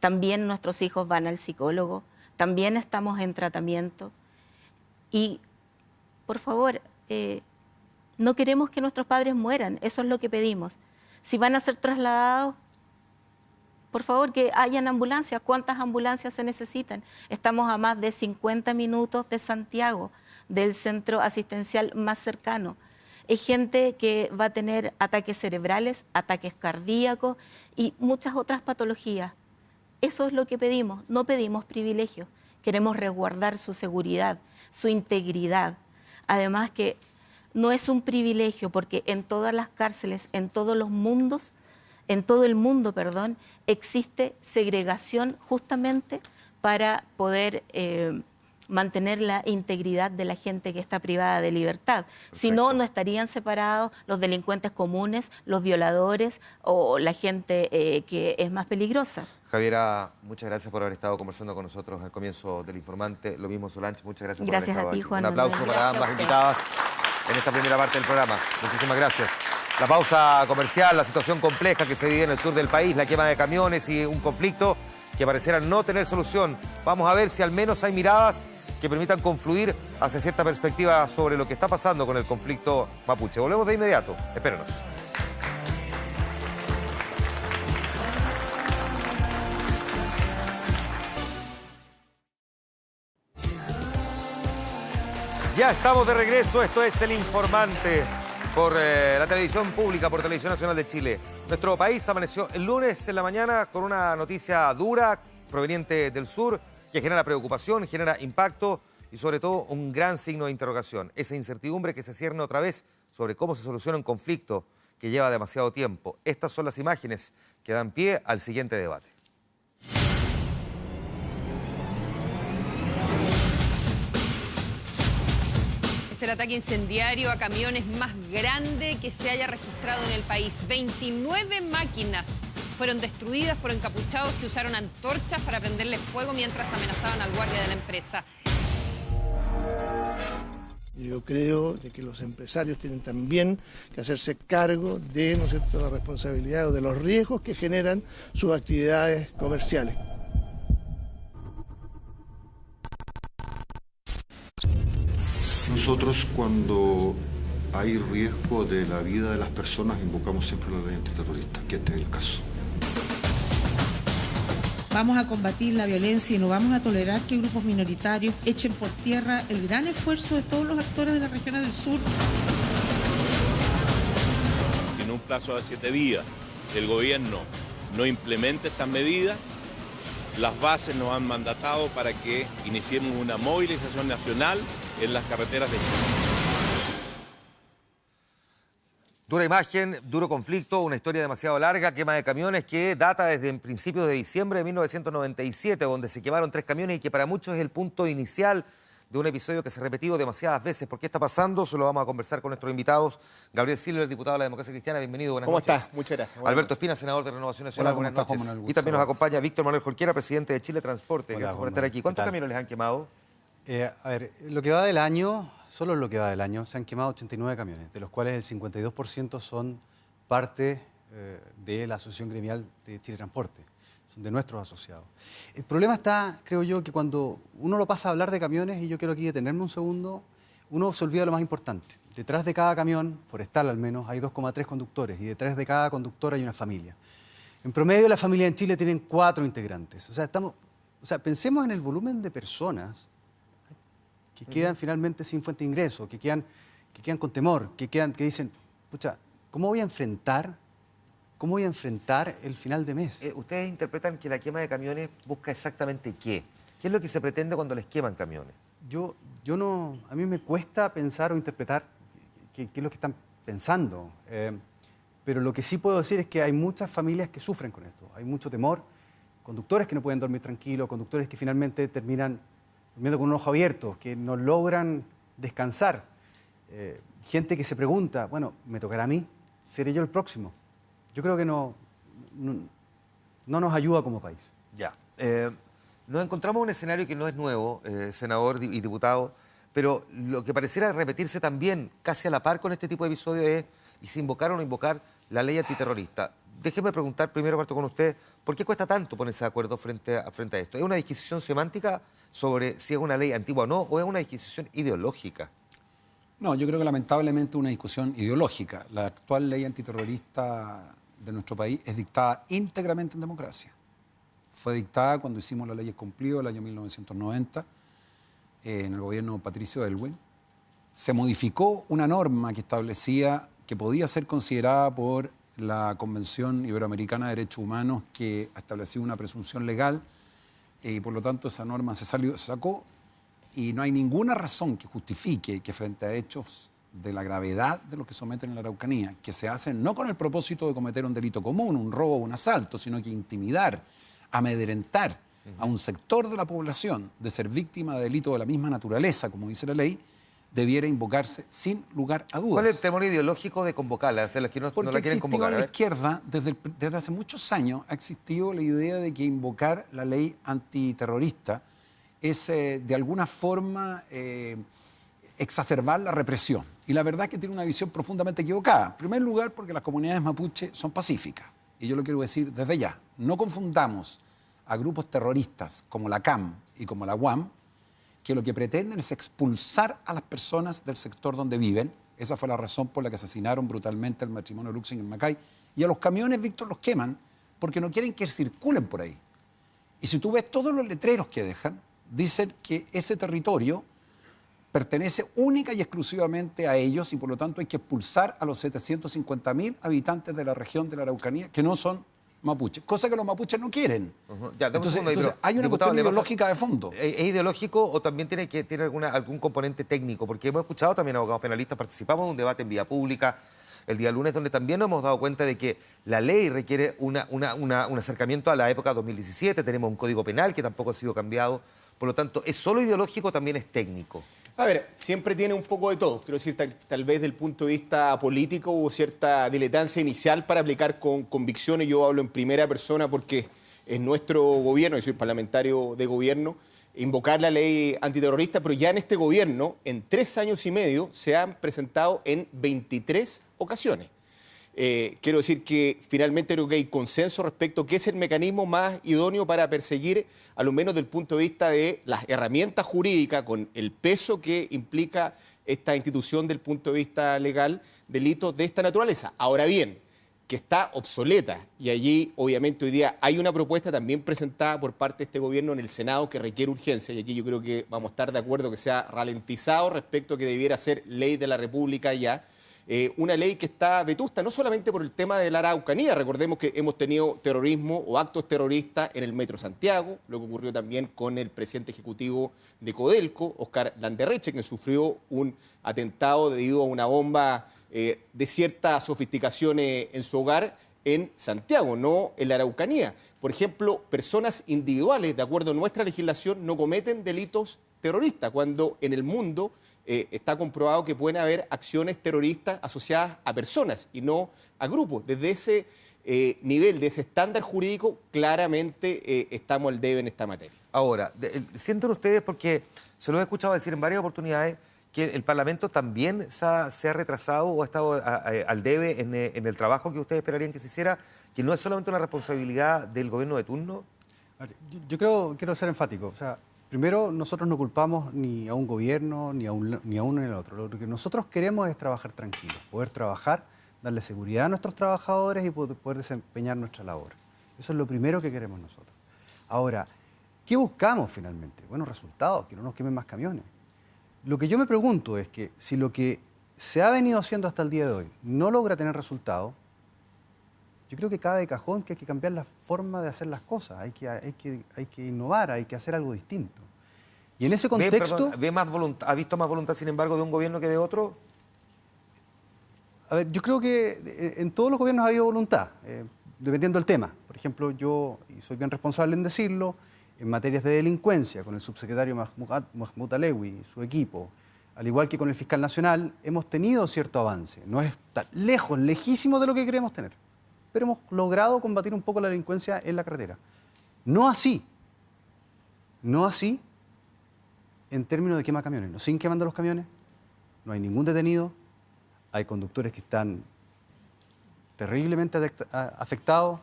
Speaker 8: también nuestros hijos van al psicólogo, también estamos en tratamiento y, por favor, no queremos que nuestros padres mueran, eso es lo que pedimos. Si van a ser trasladados, por favor, que hayan ambulancias. ¿Cuántas ambulancias se necesitan? Estamos a más de 50 minutos de Santiago, del centro asistencial más cercano. Hay gente que va a tener ataques cerebrales, ataques cardíacos y muchas otras patologías. Eso es lo que pedimos, no pedimos privilegios, queremos resguardar su seguridad, su integridad. Además que no es un privilegio porque en todas las cárceles, en todos los mundos, en todo el mundo, perdón, existe segregación justamente para poder mantener la integridad de la gente que está privada de libertad. Perfecto. Si no, no estarían separados los delincuentes comunes, los violadores o la gente que es más peligrosa.
Speaker 1: Javiera, muchas gracias por haber estado conversando con nosotros al comienzo del Informante. Lo mismo, Solange, muchas gracias por haber estado aquí.
Speaker 8: Juan.
Speaker 1: Un aplauso para ambas invitadas en esta primera parte del programa. Muchísimas gracias. La pausa comercial, la situación compleja que se vive en el sur del país, la quema de camiones y un conflicto que pareciera no tener solución. Vamos a ver si al menos hay miradas que permitan confluir hacia cierta perspectiva sobre lo que está pasando con el conflicto mapuche. Volvemos de inmediato. Espérenos. Ya estamos de regreso. Esto es El Informante por la televisión pública, por Televisión Nacional de Chile. Nuestro país amaneció el lunes en la mañana con una noticia dura proveniente del sur que genera preocupación, genera impacto y sobre todo un gran signo de interrogación. Esa incertidumbre que se cierne otra vez sobre cómo se soluciona un conflicto que lleva demasiado tiempo. Estas son las imágenes que dan pie al siguiente debate.
Speaker 10: Es el ataque incendiario a camiones más grande que se haya registrado en el país. 29 máquinas fueron destruidas por encapuchados que usaron antorchas para prenderle fuego mientras amenazaban al guardia de la empresa.
Speaker 11: Yo creo de que los empresarios tienen también que hacerse cargo de, ¿no es cierto?, la responsabilidad o de los riesgos que generan sus actividades comerciales.
Speaker 12: Nosotros, cuando hay riesgo de la vida de las personas, invocamos siempre la ley antiterrorista, que este es el caso.
Speaker 13: Vamos a combatir la violencia y no vamos a tolerar que grupos minoritarios echen por tierra el gran esfuerzo de todos los actores de las regiones del sur.
Speaker 14: Si en un plazo de 7 días el gobierno no implementa estas medidas, las bases nos han mandatado para que iniciemos una movilización nacional en las carreteras de Chile.
Speaker 1: Dura imagen, duro conflicto, una historia demasiado larga, quema de camiones que data desde principios de diciembre de 1997, donde se quemaron 3 camiones y que para muchos es el punto inicial de un episodio que se ha repetido demasiadas veces. ¿Por qué está pasando? Se lo vamos a conversar con nuestros invitados. Gabriel Silver, diputado de la Democracia Cristiana, bienvenido, buenas noches.
Speaker 15: ¿Cómo estás? Muchas gracias.
Speaker 1: Alberto Espina, senador de Renovación Nacional,
Speaker 15: Hola,
Speaker 1: buenas noches.
Speaker 15: Manuel?
Speaker 1: Y también nos acompaña Víctor Manuel Jorquera, presidente de Chile Transporte.
Speaker 15: Hola,
Speaker 1: Gracias por estar aquí. ¿Cuántos camiones les han quemado?
Speaker 15: A ver, lo que va del año, solo lo que va del año, se han quemado 89 camiones, de los cuales el 52% son parte de la Asociación Gremial de Chile Transporte, son de nuestros asociados. El problema está, creo yo, que cuando uno lo pasa a hablar de camiones, y yo quiero aquí detenerme un segundo, uno se olvida lo más importante. Detrás de cada camión, forestal al menos, hay 2,3 conductores, y detrás de cada conductor hay una familia. En promedio, la familia en Chile tienen 4 integrantes. O sea, pensemos en el volumen de personas que quedan finalmente sin fuente de ingreso, que quedan con temor, que dicen, pucha, ¿cómo voy a enfrentar el final de mes?
Speaker 1: ¿Ustedes interpretan que la quema de camiones busca exactamente qué? ¿Qué es lo que se pretende cuando les queman camiones?
Speaker 15: A mí me cuesta pensar o interpretar qué es lo que están pensando. Pero lo que sí puedo decir es que hay muchas familias que sufren con esto. Hay mucho temor, conductores que no pueden dormir tranquilos, conductores que finalmente terminan durmiendo con un ojo abierto, que no logran descansar. Gente que se pregunta, bueno, ¿me tocará a mí? ¿Seré yo el próximo? Yo creo que no nos ayuda como país.
Speaker 1: Ya. Nos encontramos en un escenario que no es nuevo, senador y diputado, pero lo que pareciera repetirse también casi a la par con este tipo de episodios es, y se invocar o no invocar, la ley antiterrorista. Déjeme preguntar, primero parto con usted, ¿por qué cuesta tanto ponerse de acuerdo frente a esto? ¿Es una disquisición semántica sobre si es una ley antigua o no, o es una disquisición ideológica?
Speaker 16: No, yo creo que lamentablemente es una discusión ideológica. La actual ley antiterrorista de nuestro país es dictada íntegramente en democracia. Fue dictada cuando hicimos la ley Cumplido el año 1990, en el gobierno de Patricio Aylwin. Se modificó una norma que establecía que podía ser considerada por la Convención Iberoamericana de Derechos Humanos, que establecía una presunción legal, y por lo tanto esa norma se sacó. Y no hay ninguna razón que justifique que frente a hechos de la gravedad de lo que someten en la Araucanía, que se hacen no con el propósito de cometer un delito común, un robo o un asalto, sino que intimidar, amedrentar a un sector de la población de ser víctima de delitos de la misma naturaleza, como dice la ley, debiera invocarse sin lugar a dudas.
Speaker 1: ¿Cuál es el temor ideológico de convocarla? O los que no la quieren convocar.
Speaker 16: En la izquierda, desde hace muchos años, ha existido la idea de que invocar la ley antiterrorista es de alguna forma exacerbar la represión. Y la verdad es que tiene una visión profundamente equivocada. En primer lugar, porque las comunidades mapuche son pacíficas. Y yo lo quiero decir desde ya. No confundamos a grupos terroristas como la CAM y como la UAM, que lo que pretenden es expulsar a las personas del sector donde viven. Esa fue la razón por la que asesinaron brutalmente al matrimonio Luxing en Macay. Y a los camiones, Víctor, los queman porque no quieren que circulen por ahí. Y si tú ves todos los letreros que dejan, dicen que ese territorio pertenece única y exclusivamente a ellos y por lo tanto hay que expulsar a los 750.000 habitantes de la región de la Araucanía que no son mapuches, cosa que los mapuches no quieren. Entonces hay una cuestión ideológica de fondo.
Speaker 1: ¿Es ideológico o también tiene algún componente técnico? Porque hemos escuchado también abogados penalistas, participamos en un debate en vía pública el día lunes, donde también nos hemos dado cuenta de que la ley requiere un acercamiento a la época 2017, tenemos un código penal que tampoco ha sido cambiado. Por lo tanto, ¿es solo ideológico o también es técnico?
Speaker 17: A ver, siempre tiene un poco de todo. Quiero decir, tal vez desde el punto de vista político hubo cierta dilatancia inicial para aplicar con convicción, y yo hablo en primera persona porque es nuestro gobierno, yo soy parlamentario de gobierno, invocar la ley antiterrorista, pero ya en este gobierno, en 3 años y medio, se han presentado en 23 ocasiones. Quiero decir que finalmente creo que hay consenso respecto a qué es el mecanismo más idóneo para perseguir, a lo menos desde el punto de vista de las herramientas jurídicas, con el peso que implica esta institución desde el punto de vista legal, delitos de esta naturaleza. Ahora bien, que está obsoleta, y allí obviamente hoy día hay una propuesta también presentada por parte de este gobierno en el Senado que requiere urgencia, y aquí yo creo que vamos a estar de acuerdo que sea ralentizado respecto a que debiera ser ley de la República ya. Una ley que está vetusta no solamente por el tema de la Araucanía, recordemos que hemos tenido terrorismo o actos terroristas en el Metro Santiago, lo que ocurrió también con el presidente ejecutivo de Codelco, Oscar Landerreche, que sufrió un atentado debido a una bomba de cierta sofisticación en su hogar en Santiago, no en la Araucanía. Por ejemplo, personas individuales, de acuerdo a nuestra legislación, no cometen delitos terroristas, cuando en el mundo está comprobado que pueden haber acciones terroristas asociadas a personas y no a grupos. Desde ese nivel, de ese estándar jurídico, claramente estamos al debe en esta materia.
Speaker 1: Ahora, sienten ustedes, porque se lo he escuchado decir en varias oportunidades, que el Parlamento también se ha retrasado o ha estado al debe en el trabajo que ustedes esperarían que se hiciera, que no es solamente una responsabilidad del gobierno de turno.
Speaker 15: Yo quiero ser enfático. O sea, primero, nosotros no culpamos ni a un gobierno, ni a uno ni al otro. Lo que nosotros queremos es trabajar tranquilos, poder trabajar, darle seguridad a nuestros trabajadores y poder desempeñar nuestra labor. Eso es lo primero que queremos nosotros. Ahora, ¿qué buscamos finalmente? Buenos resultados, que no nos quemen más camiones. Lo que yo me pregunto es que si lo que se ha venido haciendo hasta el día de hoy no logra tener resultados, yo creo que cabe de cajón que hay que cambiar la forma de hacer las cosas, hay que innovar, hay que hacer algo distinto. Y en ese contexto...
Speaker 1: ¿Ha visto más voluntad, sin embargo, de un gobierno que de otro?
Speaker 15: A ver, yo creo que en todos los gobiernos ha habido voluntad, dependiendo del tema. Por ejemplo, yo, y soy bien responsable en decirlo, en materias de delincuencia, con el subsecretario Mahmoud Alewi y su equipo, al igual que con el fiscal nacional, hemos tenido cierto avance. No es tan lejos, lejísimo de lo que queremos tener, pero hemos logrado combatir un poco la delincuencia en la carretera. No así en términos de quema de camiones. Nos siguen quemando los camiones, no hay ningún detenido, hay conductores que están terriblemente afectados,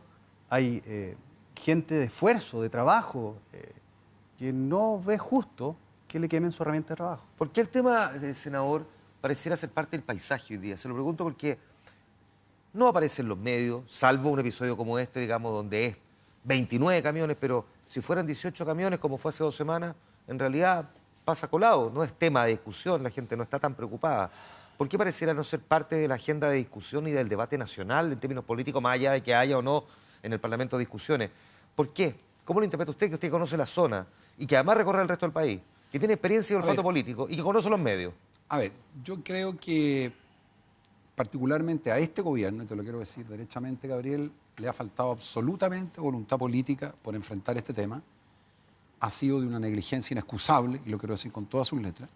Speaker 15: hay gente de esfuerzo, de trabajo, que no ve justo que le quemen su herramienta de trabajo.
Speaker 1: ¿Por qué el tema, senador, pareciera ser parte del paisaje hoy día? Se lo pregunto porque no aparece en los medios, salvo un episodio como este, digamos, donde es 29 camiones, pero si fueran 18 camiones, como fue hace 2 semanas, en realidad pasa colado, no es tema de discusión, la gente no está tan preocupada. ¿Por qué pareciera no ser parte de la agenda de discusión y del debate nacional en términos políticos, más allá de que haya o no en el Parlamento discusiones? ¿Por qué? ¿Cómo lo interpreta usted, que usted conoce la zona y que además recorre el resto del país, que tiene experiencia y olfato político y que conoce los medios?
Speaker 16: A ver, yo creo que particularmente a este gobierno, y te lo quiero decir derechamente, Gabriel, le ha faltado absolutamente voluntad política por enfrentar este tema. Ha sido de una negligencia inexcusable, y lo quiero decir con todas sus letras.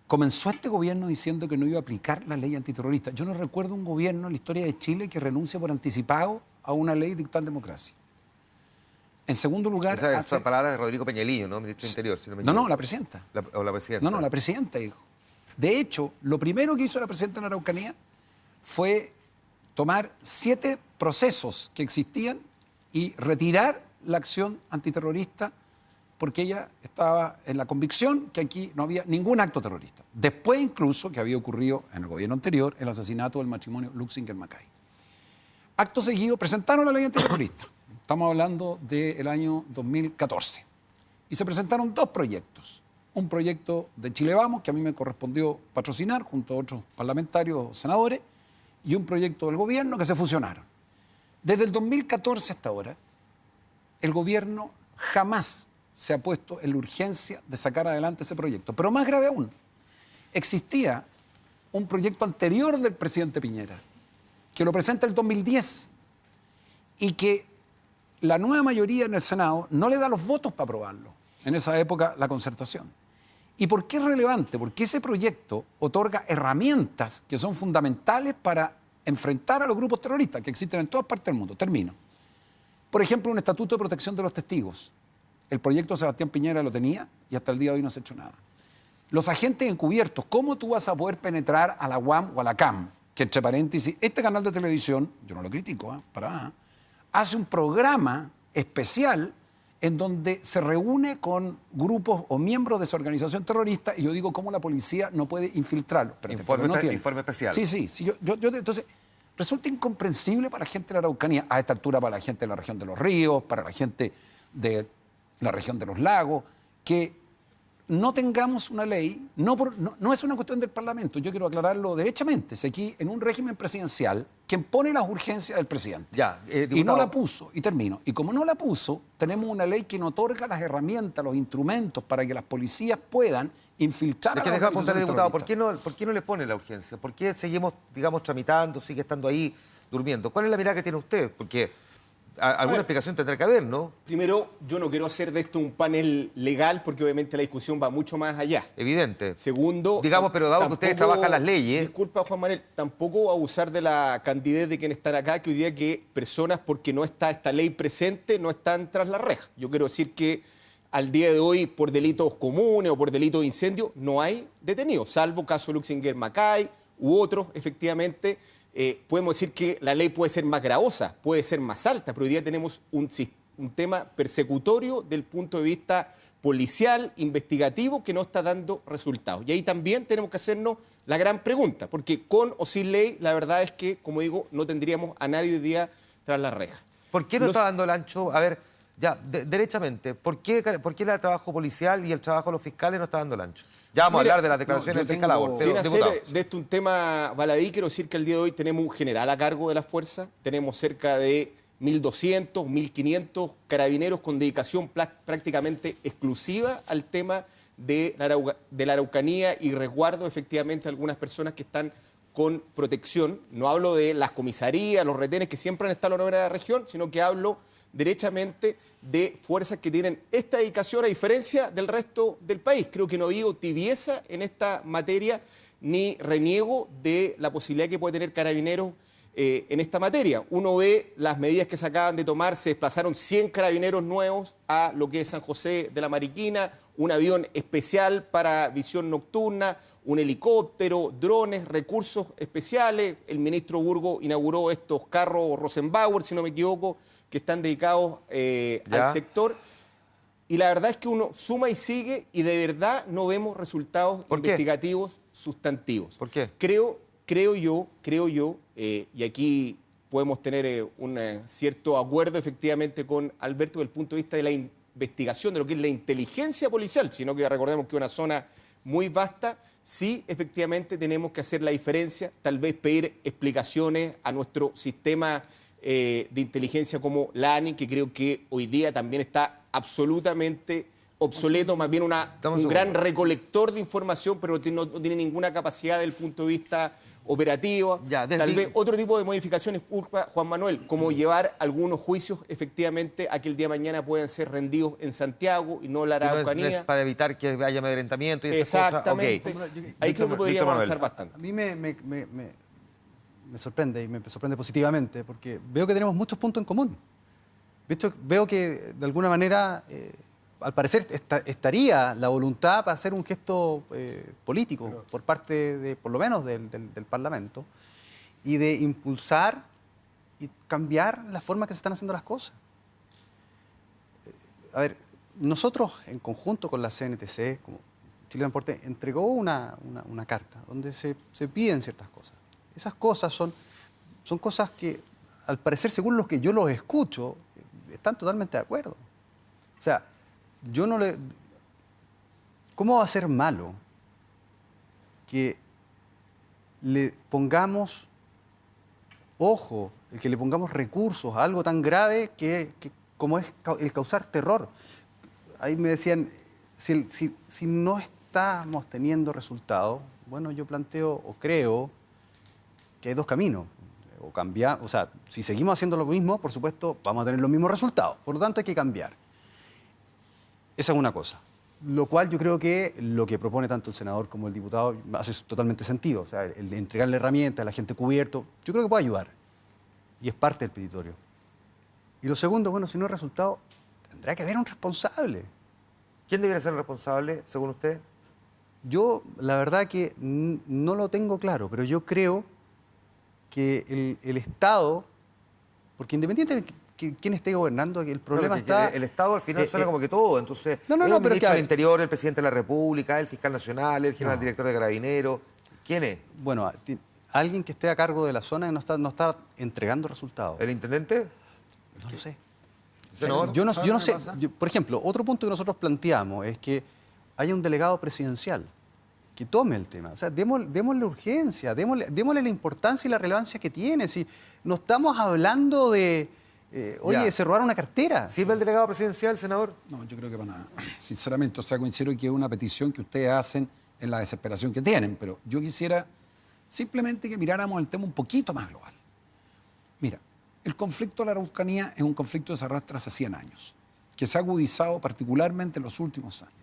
Speaker 16: Comenzó este gobierno diciendo que no iba a aplicar la ley antiterrorista. Yo no recuerdo un gobierno en la historia de Chile que renuncie por anticipado a una ley dictada en democracia. En segundo lugar...
Speaker 1: Esa palabra de Rodrigo Peñaliño, ¿no? Ministro de Interior. Si
Speaker 16: no, la presidenta.
Speaker 1: ¿O la presidenta?
Speaker 16: No, la presidenta dijo. De hecho, lo primero que hizo la presidenta en la Araucanía fue tomar 7 procesos que existían y retirar la acción antiterrorista porque ella estaba en la convicción que aquí no había ningún acto terrorista. Después incluso que había ocurrido en el gobierno anterior el asesinato del matrimonio Luxinger-Macay. Acto seguido presentaron la ley antiterrorista. Estamos hablando del año 2014. Y se presentaron 2 proyectos. Un proyecto de Chile Vamos, que a mí me correspondió patrocinar junto a otros parlamentarios, senadores, y un proyecto del gobierno que se fusionaron. Desde el 2014 hasta ahora, el gobierno jamás se ha puesto en la urgencia de sacar adelante ese proyecto. Pero más grave aún, existía un proyecto anterior del presidente Piñera, que lo presenta el 2010, y que la nueva mayoría en el Senado no le da los votos para aprobarlo. En esa época, la concertación. ¿Y por qué es relevante? Porque ese proyecto otorga herramientas que son fundamentales para enfrentar a los grupos terroristas que existen en todas partes del mundo. Termino. Por ejemplo, un estatuto de protección de los testigos. El proyecto de Sebastián Piñera lo tenía y hasta el día de hoy no se ha hecho nada. Los agentes encubiertos, ¿cómo tú vas a poder penetrar a la UAM o a la CAM? Que entre paréntesis, este canal de televisión, yo no lo critico, para nada, hace un programa especial en donde se reúne con grupos o miembros de esa organización terrorista y yo digo cómo la policía no puede infiltrarlo.
Speaker 1: Informe especial.
Speaker 16: Sí. Entonces, resulta incomprensible para la gente de la Araucanía, a esta altura para la gente de la región de los ríos, para la gente de la región de los lagos, que no tengamos una ley, no es una cuestión del Parlamento, yo quiero aclararlo derechamente, si aquí en un régimen presidencial, quien pone las urgencias del presidente, y no la puso, y termino, y como no la puso, tenemos una ley que no otorga las herramientas, los instrumentos para que las policías puedan infiltrar a las
Speaker 1: organizaciones diputado,
Speaker 16: terroristas.
Speaker 1: ¿por qué no le pone la urgencia? ¿Por qué seguimos, digamos, tramitando, sigue estando ahí, durmiendo? ¿Cuál es la mirada que tiene usted? Porque alguna explicación tendrá que haber, ¿no?
Speaker 17: Primero, yo no quiero hacer de esto un panel legal porque obviamente la discusión va mucho más allá.
Speaker 1: Evidente.
Speaker 17: Segundo,
Speaker 1: digamos, pero dado que ustedes trabajan las leyes.
Speaker 17: Disculpa, Juan Manuel, tampoco abusar de la candidez de quien está acá, que hoy día que personas, porque no está esta ley presente, no están tras la reja. Yo quiero decir que al día de hoy, por delitos comunes o por delitos de incendio, no hay detenidos, salvo caso Luxinger Macay u otros, efectivamente. Podemos decir que la ley puede ser más gravosa, puede ser más alta, pero hoy día tenemos un tema persecutorio del punto de vista policial, investigativo, que no está dando resultados. Y ahí también tenemos que hacernos la gran pregunta, porque con o sin ley, la verdad es que, como digo, no tendríamos a nadie hoy día tras la reja.
Speaker 1: ¿Por qué no está dando el ancho? A ver, ya, derechamente, ¿por qué el trabajo policial y el trabajo de los fiscales no está dando el ancho? Ya vamos a hablar de las declaraciones del fiscal Labor.
Speaker 17: Sin hacer de esto un tema baladí, quiero decir que al día de hoy tenemos un general a cargo de las fuerzas, tenemos cerca de 1.200, 1.500 carabineros con dedicación prácticamente exclusiva al tema de la Araucanía y resguardo efectivamente de algunas personas que están con protección. No hablo de las comisarías, los retenes que siempre han estado en la región, sino que hablo derechamente de fuerzas que tienen esta dedicación a diferencia del resto del país. Creo que no digo tibieza en esta materia ni reniego de la posibilidad que puede tener Carabineros en esta materia. Uno ve las medidas que se acaban de tomar, se desplazaron 100 carabineros nuevos a lo que es San José de la Mariquina, un avión especial para visión nocturna, un helicóptero, drones, recursos especiales. El ministro Burgo inauguró estos carros Rosenbauer, si no me equivoco, que están dedicados al sector. Y la verdad es que uno suma y sigue y de verdad no vemos resultados investigativos sustantivos.
Speaker 1: ¿Por qué?
Speaker 17: Creo yo, y aquí podemos tener un cierto acuerdo efectivamente con Alberto desde el punto de vista de la investigación, de lo que es la inteligencia policial, sino que recordemos que es una zona muy vasta, sí efectivamente tenemos que hacer la diferencia, tal vez pedir explicaciones a nuestro sistema de inteligencia como la ANI, que creo que hoy día también está absolutamente obsoleto, más bien un gran recolector de información, pero no tiene ninguna capacidad desde el punto de vista operativo. Tal vez otro tipo de modificaciones, Juan Manuel, como llevar algunos juicios efectivamente a que el día de mañana puedan ser rendidos en Santiago y no en la Araucanía.
Speaker 1: No es para evitar que haya amedrentamiento y esas cosas.
Speaker 17: Exactamente. Ahí creo que podríamos avanzar bastante.
Speaker 15: A mí me sorprende y me sorprende positivamente porque veo que tenemos muchos puntos en común. Veo que de alguna manera, al parecer, estaría la voluntad para hacer un gesto político por parte, de, por lo menos, del Parlamento y de impulsar y cambiar la forma que se están haciendo las cosas. A ver, nosotros en conjunto con la CNTC, como Chile Transporte, entregó una carta donde se piden ciertas cosas. Esas cosas son cosas que, al parecer, según los que yo los escucho, están totalmente de acuerdo. O sea, yo no le... ¿Cómo va a ser malo que le pongamos ojo, que le pongamos recursos a algo tan grave como es el causar terror? Ahí me decían, si no estamos teniendo resultados, bueno, yo planteo o creo que hay dos caminos. O cambiar, o sea, si seguimos haciendo lo mismo, por supuesto, vamos a tener los mismos resultados. Por lo tanto, hay que cambiar. Esa es una cosa. Lo cual yo creo que lo que propone tanto el senador como el diputado hace totalmente sentido. O sea, el de entregarle herramientas a la gente cubierto, yo creo que puede ayudar. Y es parte del petitorio. Y lo segundo, bueno, si no hay resultado, tendrá que haber un responsable.
Speaker 1: ¿Quién debería ser el responsable, según usted?
Speaker 15: Yo, la verdad que no lo tengo claro, pero yo creo que el Estado, porque independiente de quién esté gobernando, el problema está...
Speaker 1: El Estado al final suena como que todo, entonces...
Speaker 15: No,
Speaker 1: el
Speaker 15: pero
Speaker 1: ministro del Interior, el presidente de la República, el fiscal nacional, el general director de Carabineros. ¿Quién es?
Speaker 15: Bueno, alguien que esté a cargo de la zona y no está entregando resultados.
Speaker 1: ¿El intendente?
Speaker 15: No lo sé.
Speaker 1: Senador,
Speaker 15: yo no sé. Por ejemplo, otro punto que nosotros planteamos es que haya un delegado presidencial que tome el tema. O sea, démosle urgencia, démosle la importancia y la relevancia que tiene. Si no estamos hablando de, se robaron una cartera.
Speaker 1: ¿Sirve el delegado presidencial, senador?
Speaker 16: No, yo creo que para nada. Sinceramente, o sea, considero que es una petición que ustedes hacen en la desesperación que tienen, pero yo quisiera simplemente que miráramos el tema un poquito más global. Mira, el conflicto de la Araucanía es un conflicto que se arrastra hace 100 años, que se ha agudizado particularmente en los últimos años.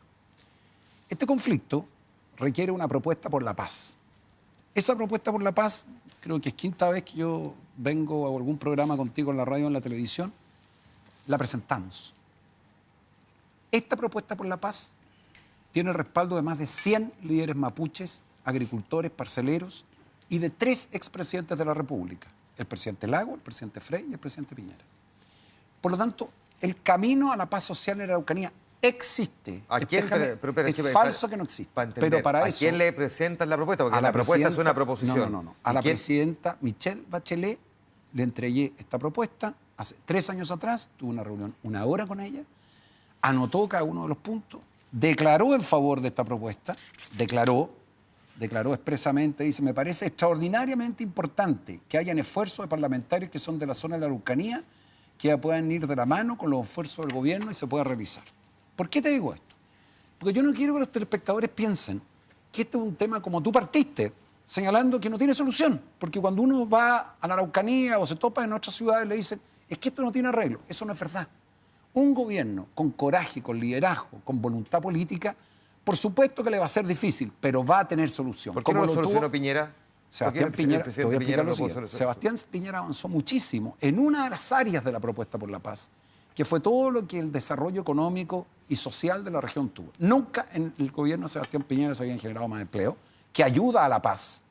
Speaker 16: Este conflicto requiere una propuesta por la paz. Esa propuesta por la paz, creo que es quinta vez que yo vengo a algún programa contigo en la radio o en la televisión, la presentamos. Esta propuesta por la paz tiene el respaldo de más de 100 líderes mapuches, agricultores, parceleros y de 3 expresidentes de la República. El presidente Lago, el presidente Frey y el presidente Piñera. Por lo tanto, el camino a la paz social en la Araucanía existe.
Speaker 1: ¿A quién?
Speaker 16: Es falso que no exista. Pero para eso,
Speaker 1: ¿a quién le presentan la propuesta? Porque la propuesta es una proposición.
Speaker 16: No. A la presidenta Michelle Bachelet le entregué esta propuesta hace 3 años atrás, tuve una reunión 1 hora con ella, anotó cada uno de los puntos, declaró en favor de esta propuesta, declaró expresamente, dice, me parece extraordinariamente importante que hayan esfuerzos de parlamentarios que son de la zona de la Araucanía que puedan ir de la mano con los esfuerzos del gobierno y se pueda revisar. ¿Por qué te digo esto? Porque yo no quiero que los telespectadores piensen que este es un tema como tú partiste, señalando que no tiene solución, porque cuando uno va a la Araucanía o se topa en otras ciudades le dicen, es que esto no tiene arreglo. Eso no es verdad. Un gobierno con coraje, con liderazgo, con voluntad política, por supuesto que le va a ser difícil, pero va a tener solución.
Speaker 1: ¿Por qué no lo solucionó Piñera?
Speaker 16: Sebastián Piñera, te voy a explicar lo siguiente. Sebastián Piñera avanzó muchísimo en una de las áreas de la propuesta por la paz, que fue todo lo que el desarrollo económico y social de la región tuvo. Nunca en el gobierno de Sebastián Piñera se habían generado más empleo, que ayuda a la paz,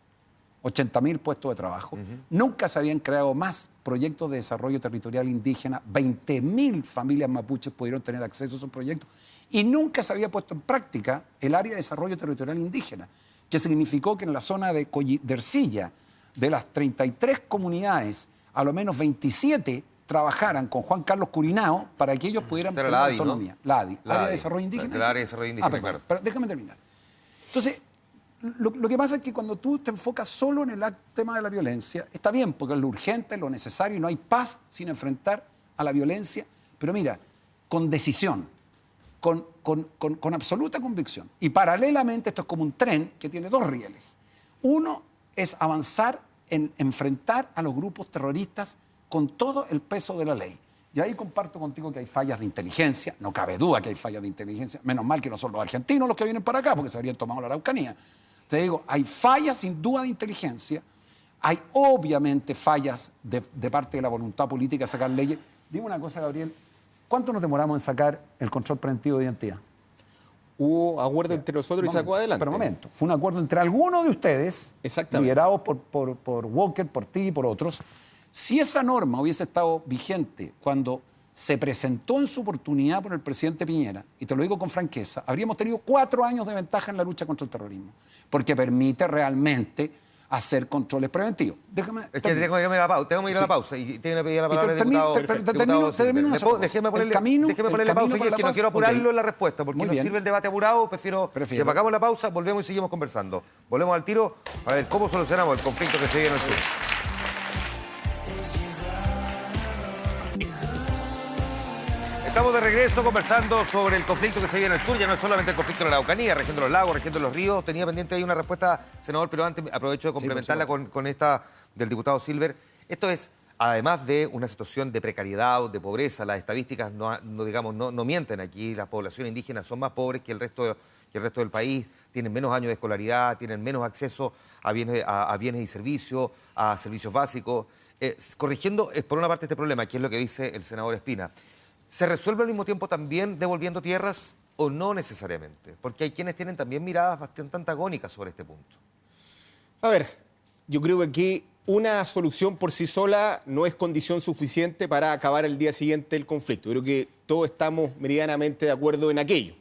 Speaker 16: 80.000 puestos de trabajo. Nunca se habían creado más proyectos de desarrollo territorial indígena, 20.000 familias mapuches pudieron tener acceso a esos proyectos. Y nunca se había puesto en práctica el área de desarrollo territorial indígena, que significó que en la zona de Ercilla, de las 33 comunidades, a lo menos 27 trabajaran con Juan Carlos Curinao para que ellos pudieran tener autonomía. ¿No? La ADI, Área de Desarrollo Indígena.
Speaker 1: El Área de Desarrollo Indígena,
Speaker 16: claro. Pero déjame terminar. Entonces, lo que pasa es que cuando tú te enfocas solo en el tema de la violencia, está bien, porque es lo urgente, lo necesario, y no hay paz sin enfrentar a la violencia, pero mira, con decisión, con absoluta convicción. Y paralelamente esto es como un tren que tiene 2 rieles. Uno es avanzar en enfrentar a los grupos terroristas con todo el peso de la ley. Y ahí comparto contigo que hay fallas de inteligencia, no cabe duda que hay fallas de inteligencia, menos mal que no son los argentinos los que vienen para acá, porque se habrían tomado la Araucanía. Te digo, hay fallas sin duda de inteligencia, hay obviamente fallas de parte de la voluntad política de sacar leyes. Dime una cosa, Gabriel, ¿cuánto nos demoramos en sacar el control preventivo de identidad?
Speaker 17: Hubo acuerdo entre nosotros y sacó adelante.
Speaker 16: Pero un momento, fue un acuerdo entre algunos de ustedes, liderados por Walker, por ti y por otros. Si esa norma hubiese estado vigente cuando se presentó en su oportunidad por el presidente Piñera, y te lo digo con franqueza, habríamos tenido 4 años de ventaja en la lucha contra el terrorismo, porque permite realmente hacer controles preventivos. Déjame...
Speaker 1: Es que tengo que ir a la pausa y tengo que pedir la palabra al diputado. Déjeme ponerle pausa, y es que no quiero apurarlo en la respuesta, porque no sirve el debate apurado, prefiero que pagamos la pausa, volvemos y seguimos conversando. Volvemos al tiro para ver cómo solucionamos el conflicto que se vive en el sur. Estamos de regreso conversando sobre el conflicto que se vive en el sur. Ya no es solamente el conflicto de la Araucanía, región de los lagos, región de los ríos. Tenía pendiente ahí una respuesta, senador, pero antes aprovecho de complementarla con esta del diputado Silver. Esto es además de una situación de precariedad o de pobreza, las estadísticas no mienten aquí, las poblaciones indígenas son más pobres que el resto del país, tienen menos años de escolaridad, tienen menos acceso a bienes y servicios, a servicios básicos. Corrigiendo por una parte este problema, que es lo que dice el senador Espina, ¿se resuelve al mismo tiempo también devolviendo tierras o no necesariamente? Porque hay quienes tienen también miradas bastante antagónicas sobre este punto.
Speaker 17: A ver, yo creo que aquí una solución por sí sola no es condición suficiente para acabar el día siguiente el conflicto. Creo que todos estamos meridianamente de acuerdo en aquello.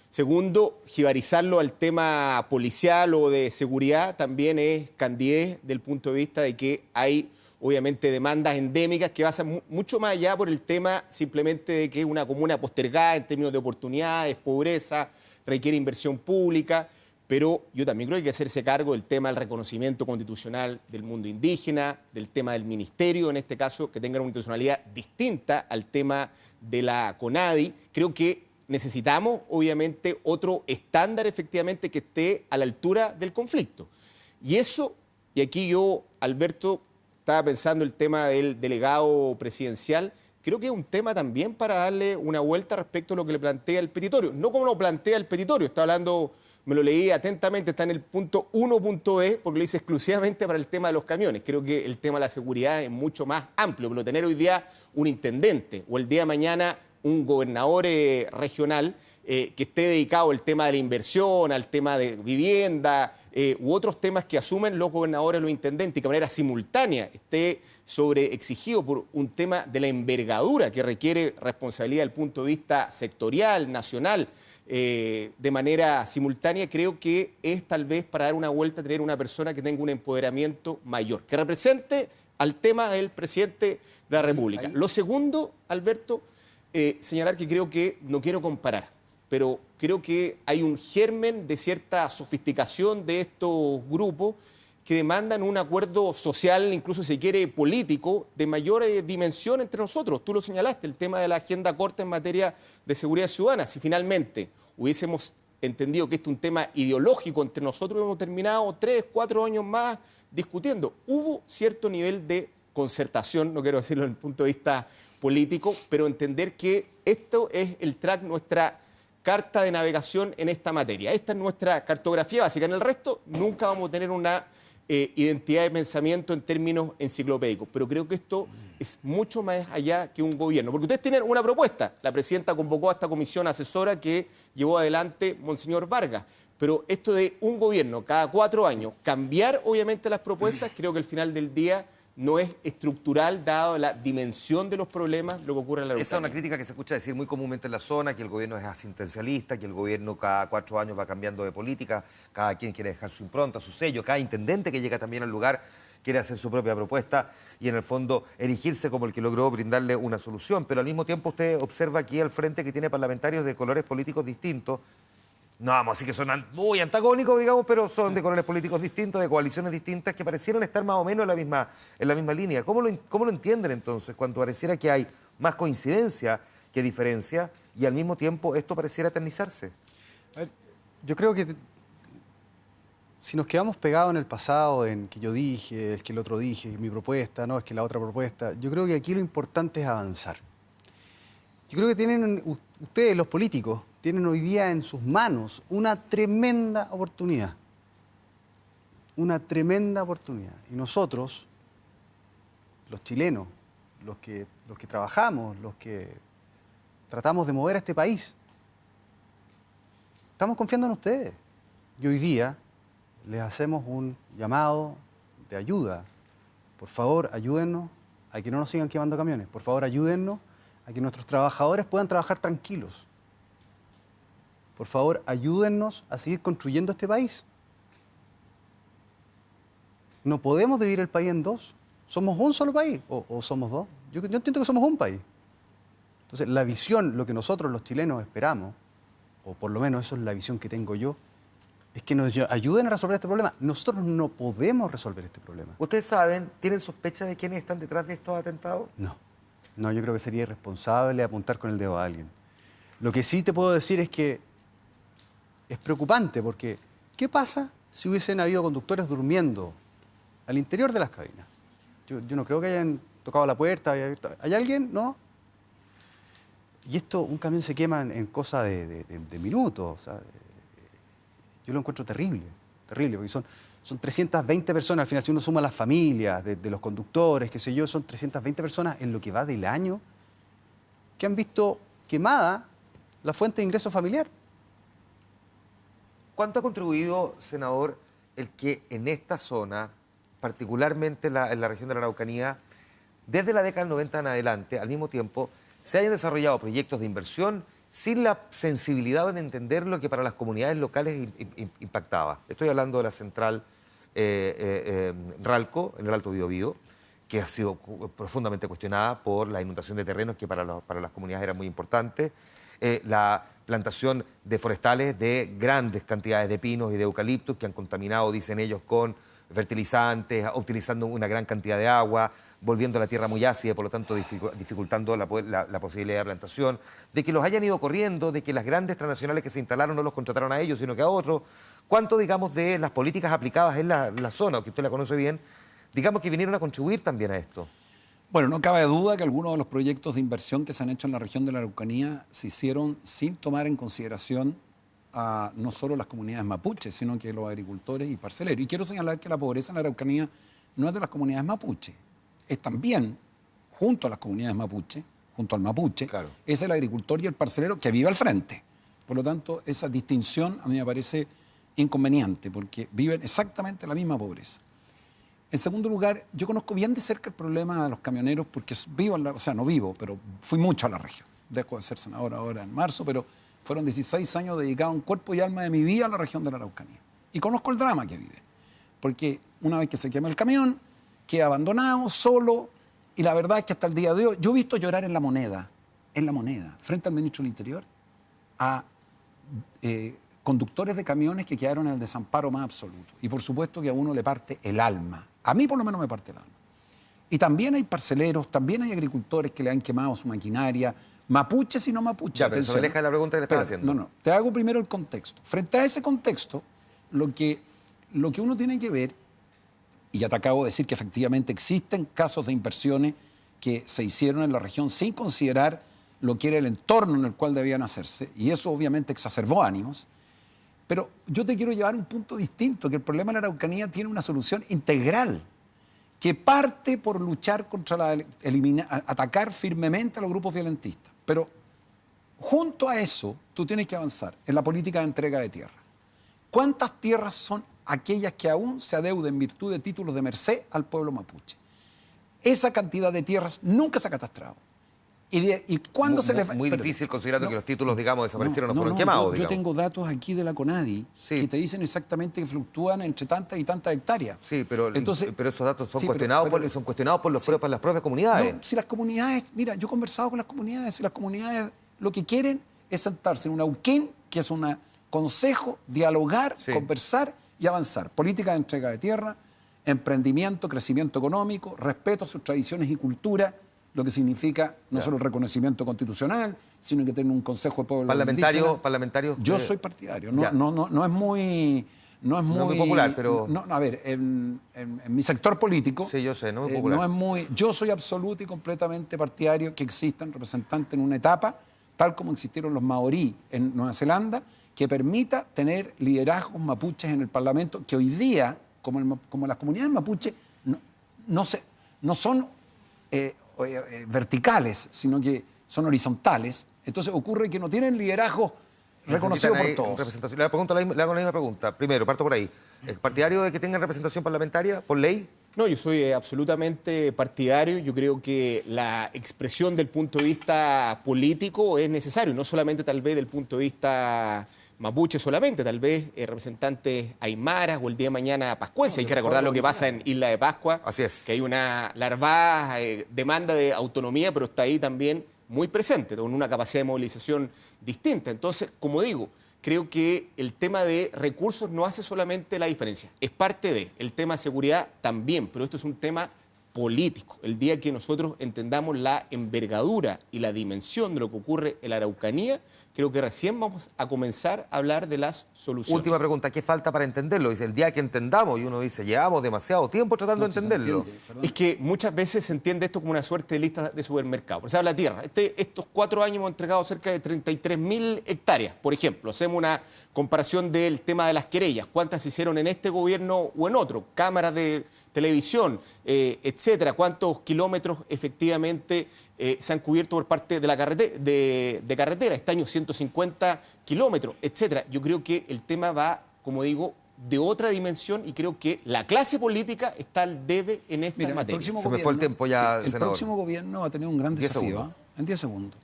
Speaker 17: Segundo, jibarizarlo al tema policial o de seguridad también es candidez del punto de vista de que hay obviamente demandas endémicas que pasan mucho más allá por el tema simplemente de que es una comuna postergada en términos de oportunidades, pobreza, requiere inversión pública, pero yo también creo que hay que hacerse cargo del tema del reconocimiento constitucional del mundo indígena, del tema del ministerio, en este caso, que tenga una institucionalidad distinta al tema de la CONADI. Creo que necesitamos, obviamente, otro estándar efectivamente que esté a la altura del conflicto. Y eso, y aquí yo, Alberto, estaba pensando el tema del delegado presidencial, creo que es un tema también para darle una vuelta respecto a lo que le plantea el petitorio. No como lo plantea el petitorio, está hablando, me lo leí atentamente, está en el punto 1.e, porque lo dice exclusivamente para el tema de los camiones. Creo que el tema de la seguridad es mucho más amplio, pero tener hoy día un intendente o el día de mañana un gobernador regional que esté dedicado al tema de la inversión, al tema de vivienda u otros temas que asumen los gobernadores o los intendentes y que de manera simultánea esté sobreexigido por un tema de la envergadura que requiere responsabilidad desde el punto de vista sectorial, nacional, de manera simultánea, creo que es tal vez para dar una vuelta a tener una persona que tenga un empoderamiento mayor, que represente al tema del presidente de la República. Lo segundo, Alberto, señalar que creo que, no quiero comparar, pero creo que hay un germen de cierta sofisticación de estos grupos que demandan un acuerdo social, incluso si quiere político, de mayor dimensión entre nosotros. Tú lo señalaste, el tema de la agenda corta en materia de seguridad ciudadana. Si finalmente hubiésemos entendido que este es un tema ideológico entre nosotros, hemos terminado 3, 4 años más discutiendo. Hubo cierto nivel de concertación, no quiero decirlo desde el punto de vista político, pero entender que esto es el track, nuestra carta de navegación en esta materia. Esta es nuestra cartografía básica. En el resto nunca vamos a tener una identidad de pensamiento en términos enciclopédicos, pero creo que esto es mucho más allá que un gobierno, porque ustedes tienen una propuesta. La presidenta convocó a esta comisión asesora que llevó adelante Monseñor Vargas, pero esto de un gobierno cada 4 años, cambiar obviamente las propuestas, creo que al final del día no es estructural, dado la dimensión de los problemas, lo que ocurre en la Araucanía.
Speaker 1: Esa es una crítica que se escucha decir muy comúnmente en la zona, que el gobierno es asistencialista, que el gobierno cada 4 años va cambiando de política, cada quien quiere dejar su impronta, su sello, cada intendente que llega también al lugar quiere hacer su propia propuesta y en el fondo erigirse como el que logró brindarle una solución. Pero al mismo tiempo usted observa aquí al frente que tiene parlamentarios de colores políticos distintos. No vamos a decir que son muy antagónicos, digamos, pero son de colores políticos distintos, de coaliciones distintas, que parecieron estar más o menos en la misma línea. ¿Cómo lo entienden entonces cuando pareciera que hay más coincidencia que diferencia y al mismo tiempo esto pareciera eternizarse?
Speaker 15: A ver, yo creo que si nos quedamos pegados en el pasado, en que yo dije, es que el otro dije, mi propuesta, no, es que la otra propuesta, yo creo que aquí lo importante es avanzar. Yo creo que tienen ustedes, los políticos, tienen hoy día en sus manos una tremenda oportunidad. Una tremenda oportunidad. Y nosotros, los chilenos, los que trabajamos, los que tratamos de mover a este país, estamos confiando en ustedes. Y hoy día les hacemos un llamado de ayuda. Por favor, ayúdennos a que no nos sigan quemando camiones. Por favor, ayúdennos a que nuestros trabajadores puedan trabajar tranquilos. Por favor, ayúdennos a seguir construyendo este país. No podemos dividir el país en dos. ¿Somos un solo país o somos dos? Yo entiendo que somos un país. Entonces, la visión, lo que nosotros los chilenos esperamos, o por lo menos eso es la visión que tengo yo, es que nos ayuden a resolver este problema. Nosotros no podemos resolver este problema.
Speaker 1: ¿Ustedes saben, tienen sospecha de quiénes están detrás de estos atentados?
Speaker 15: No, yo creo que sería irresponsable apuntar con el dedo a alguien. Lo que sí te puedo decir es que es preocupante porque ¿qué pasa si hubiesen habido conductores durmiendo al interior de las cabinas? Yo no creo que hayan tocado la puerta, había abierto, ¿hay alguien? ¿No? Y esto, un camión se quema en cosa de minutos. O sea, yo lo encuentro terrible, terrible, porque son 320 personas, al final si uno suma las familias de los conductores, qué sé yo, son 320 personas en lo que va del año que han visto quemada la fuente de ingreso familiar.
Speaker 1: ¿Cuánto ha contribuido, senador, el que en esta zona, particularmente en la región de la Araucanía, desde la década del 90 en adelante, al mismo tiempo, se hayan desarrollado proyectos de inversión sin la sensibilidad en entender lo que para las comunidades locales impactaba? Estoy hablando de la central Ralco, en el Alto Biobío, que ha sido profundamente cuestionada por la inundación de terrenos, que para las comunidades era muy importante, la plantación de forestales de grandes cantidades de pinos y de eucaliptos que han contaminado, dicen ellos, con fertilizantes, utilizando una gran cantidad de agua, volviendo a la tierra muy ácida, por lo tanto dificultando la posibilidad de plantación, de que los hayan ido corriendo, de que las grandes transnacionales que se instalaron no los contrataron a ellos, sino que a otros. ¿Cuánto, digamos, de las políticas aplicadas en la zona, que usted la conoce bien, digamos que vinieron a contribuir también a esto?
Speaker 16: Bueno, no cabe duda que algunos de los proyectos de inversión que se han hecho en la región de la Araucanía se hicieron sin tomar en consideración a no solo las comunidades mapuches, sino que los agricultores y parceleros. Y quiero señalar que la pobreza en la Araucanía no es de las comunidades mapuches, es también, junto a las comunidades mapuche, junto al mapuche, claro, es el agricultor y el parcelero que vive al frente. Por lo tanto, esa distinción a mí me parece inconveniente, porque viven exactamente la misma pobreza. En segundo lugar, yo conozco bien de cerca el problema de los camioneros, porque vivo, no vivo, pero fui mucho a la región. Dejo de ser senador ahora en marzo, pero fueron 16 años dedicados en cuerpo y alma de mi vida a la región de la Araucanía. Y conozco el drama que viven, porque una vez que se quema el camión, queda abandonado, solo, y la verdad es que hasta el día de hoy, yo he visto llorar en la moneda, frente al ministro del Interior, a conductores de camiones que quedaron en el desamparo más absoluto. Y por supuesto que a uno le parte el alma. A mí por lo menos me parte el alma. Y también hay parceleros, también hay agricultores que le han quemado su maquinaria, mapuches y no mapuches.
Speaker 1: Ya, pero eso aleja de la pregunta que le estaba haciendo.
Speaker 16: No, te hago primero el contexto. Frente a ese contexto, lo que uno tiene que ver, y ya te acabo de decir que efectivamente existen casos de inversiones que se hicieron en la región sin considerar lo que era el entorno en el cual debían hacerse, y eso obviamente exacerbó ánimos. Pero yo te quiero llevar a un punto distinto, que el problema de la Araucanía tiene una solución integral, que parte por luchar contra atacar firmemente a los grupos violentistas. Pero junto a eso, tú tienes que avanzar en la política de entrega de tierra. ¿Cuántas tierras son aquellas que aún se adeuden en virtud de títulos de merced al pueblo mapuche? Esa cantidad de tierras nunca se ha catastrado. ¿Y cuándo se le...
Speaker 1: Muy difícil considerando que los títulos, digamos, desaparecieron o fueron quemados.
Speaker 16: Yo tengo datos aquí de la CONADI que te dicen exactamente que fluctúan entre tantas y tantas hectáreas.
Speaker 1: Sí, pero esos datos son cuestionados por las propias comunidades.
Speaker 16: No, si las comunidades... Mira, yo he conversado con las comunidades, si las comunidades lo que quieren es sentarse en una UQIN, que es un consejo, dialogar, conversar y avanzar. Política de entrega de tierra, emprendimiento, crecimiento económico, respeto a sus tradiciones y cultura, lo que significa no solo el reconocimiento constitucional, sino que tener un consejo de pueblo
Speaker 1: parlamentarios.
Speaker 16: Yo soy partidario. No es muy
Speaker 1: popular, pero...
Speaker 16: a ver, en mi sector político...
Speaker 1: Sí, yo sé, no es popular.
Speaker 16: Yo soy absoluto y completamente partidario que existan representantes en una etapa, tal como existieron los maorí en Nueva Zelanda, que permita tener liderazgos mapuches en el Parlamento, que hoy día, como las comunidades mapuches, no son verticales, sino que son horizontales. Entonces ocurre que no tienen liderazgo reconocido por todos.
Speaker 1: Le hago la misma pregunta. Primero, parto por ahí. ¿Es partidario de que tengan representación parlamentaria por ley?
Speaker 17: No, yo soy absolutamente partidario. Yo creo que la expresión del punto de vista político es necesario, no solamente tal vez del punto de vista mapuche solamente, tal vez representantes aymaras o el día de mañana pascuenses. Hay que recordar lo que pasa en Isla de Pascua.
Speaker 1: Así es.
Speaker 17: Que hay una larvada demanda de autonomía, pero está ahí también muy presente, con una capacidad de movilización distinta. Entonces, como digo, creo que el tema de recursos no hace solamente la diferencia. Es parte de. El tema de seguridad también, pero esto es un tema político, el día que nosotros entendamos la envergadura y la dimensión de lo que ocurre en la Araucanía, creo que recién vamos a comenzar a hablar de las soluciones.
Speaker 1: Última pregunta, ¿qué falta para entenderlo? Dice, el día que entendamos, y uno dice, llevamos demasiado tiempo tratando de entenderlo.
Speaker 17: Es que muchas veces se entiende esto como una suerte de lista de supermercado. Por ejemplo, la tierra. Estos 4 años hemos entregado cerca de 33.000 hectáreas, por ejemplo. Hacemos una comparación del tema de las querellas. ¿Cuántas se hicieron en este gobierno o en otro? Cámaras de televisión, etcétera. ¿Cuántos kilómetros efectivamente se han cubierto por parte de la carretera? Este año 150 kilómetros, etcétera. Yo creo que el tema va, como digo, de otra dimensión y creo que la clase política está al debe en esta materia.
Speaker 1: Se me fue el tiempo ya,
Speaker 16: el
Speaker 1: senador.
Speaker 16: próximo gobierno va a tener un gran
Speaker 1: 10
Speaker 16: desafío,
Speaker 1: segundos.
Speaker 16: en 10 segundos,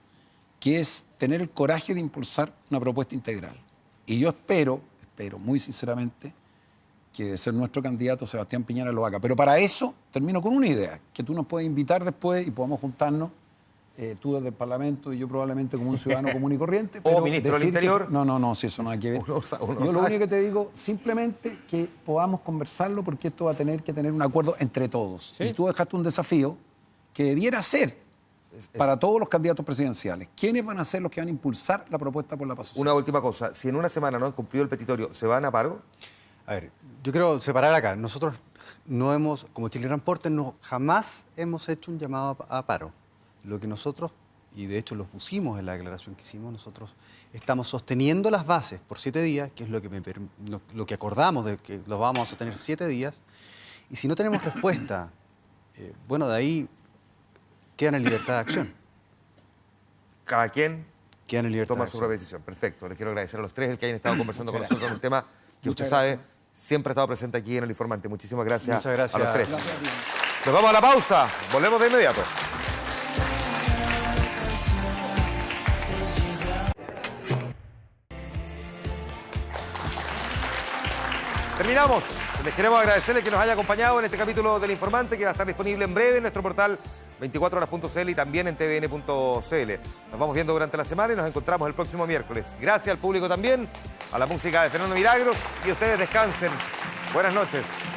Speaker 16: que es tener el coraje de impulsar una propuesta integral. Y yo espero muy sinceramente, que de ser nuestro candidato Sebastián Piñera lo haga. Pero para eso termino con una idea, que tú nos puedes invitar después y podamos juntarnos, tú desde el Parlamento y yo probablemente como un ciudadano común y corriente.
Speaker 1: O ministro del Interior.
Speaker 16: No, si eso no hay que ver. Yo lo único que te digo, simplemente que podamos conversarlo porque esto va a tener que tener un acuerdo entre todos. ¿Sí? Y tú dejaste un desafío que debiera ser para todos los candidatos presidenciales. ¿Quiénes van a ser los que van a impulsar la propuesta por la paz social?
Speaker 1: Una última cosa, si en una semana no han cumplido el petitorio, ¿se van a paro?
Speaker 15: A ver, yo quiero separar acá. Nosotros no hemos, como Chile Transporte, jamás hemos hecho un llamado a paro. Lo que nosotros, y de hecho lo pusimos en la declaración que hicimos, nosotros estamos sosteniendo las bases por 7 días, que es lo que acordamos, de que los vamos a sostener 7 días. Y si no tenemos respuesta, bueno, de ahí quedan en libertad de acción.
Speaker 1: Cada quien
Speaker 15: quedan en libertad
Speaker 1: toma
Speaker 15: de
Speaker 1: su
Speaker 15: acción.
Speaker 1: propia decisión. Perfecto. Les quiero agradecer a los 3 el que hayan estado conversando con nosotros en un tema que usted sabe, siempre ha estado presente aquí en El Informante. Muchísimas gracias, a los 3. Nos vamos a la pausa. Volvemos de inmediato. Terminamos. Les queremos agradecerles que nos haya acompañado en este capítulo del Informante, que va a estar disponible en breve en nuestro portal 24horas.cl y también en tvn.cl. Nos vamos viendo durante la semana y nos encontramos el próximo miércoles. Gracias al público también, a la música de Fernando Milagros, y ustedes descansen. Buenas noches.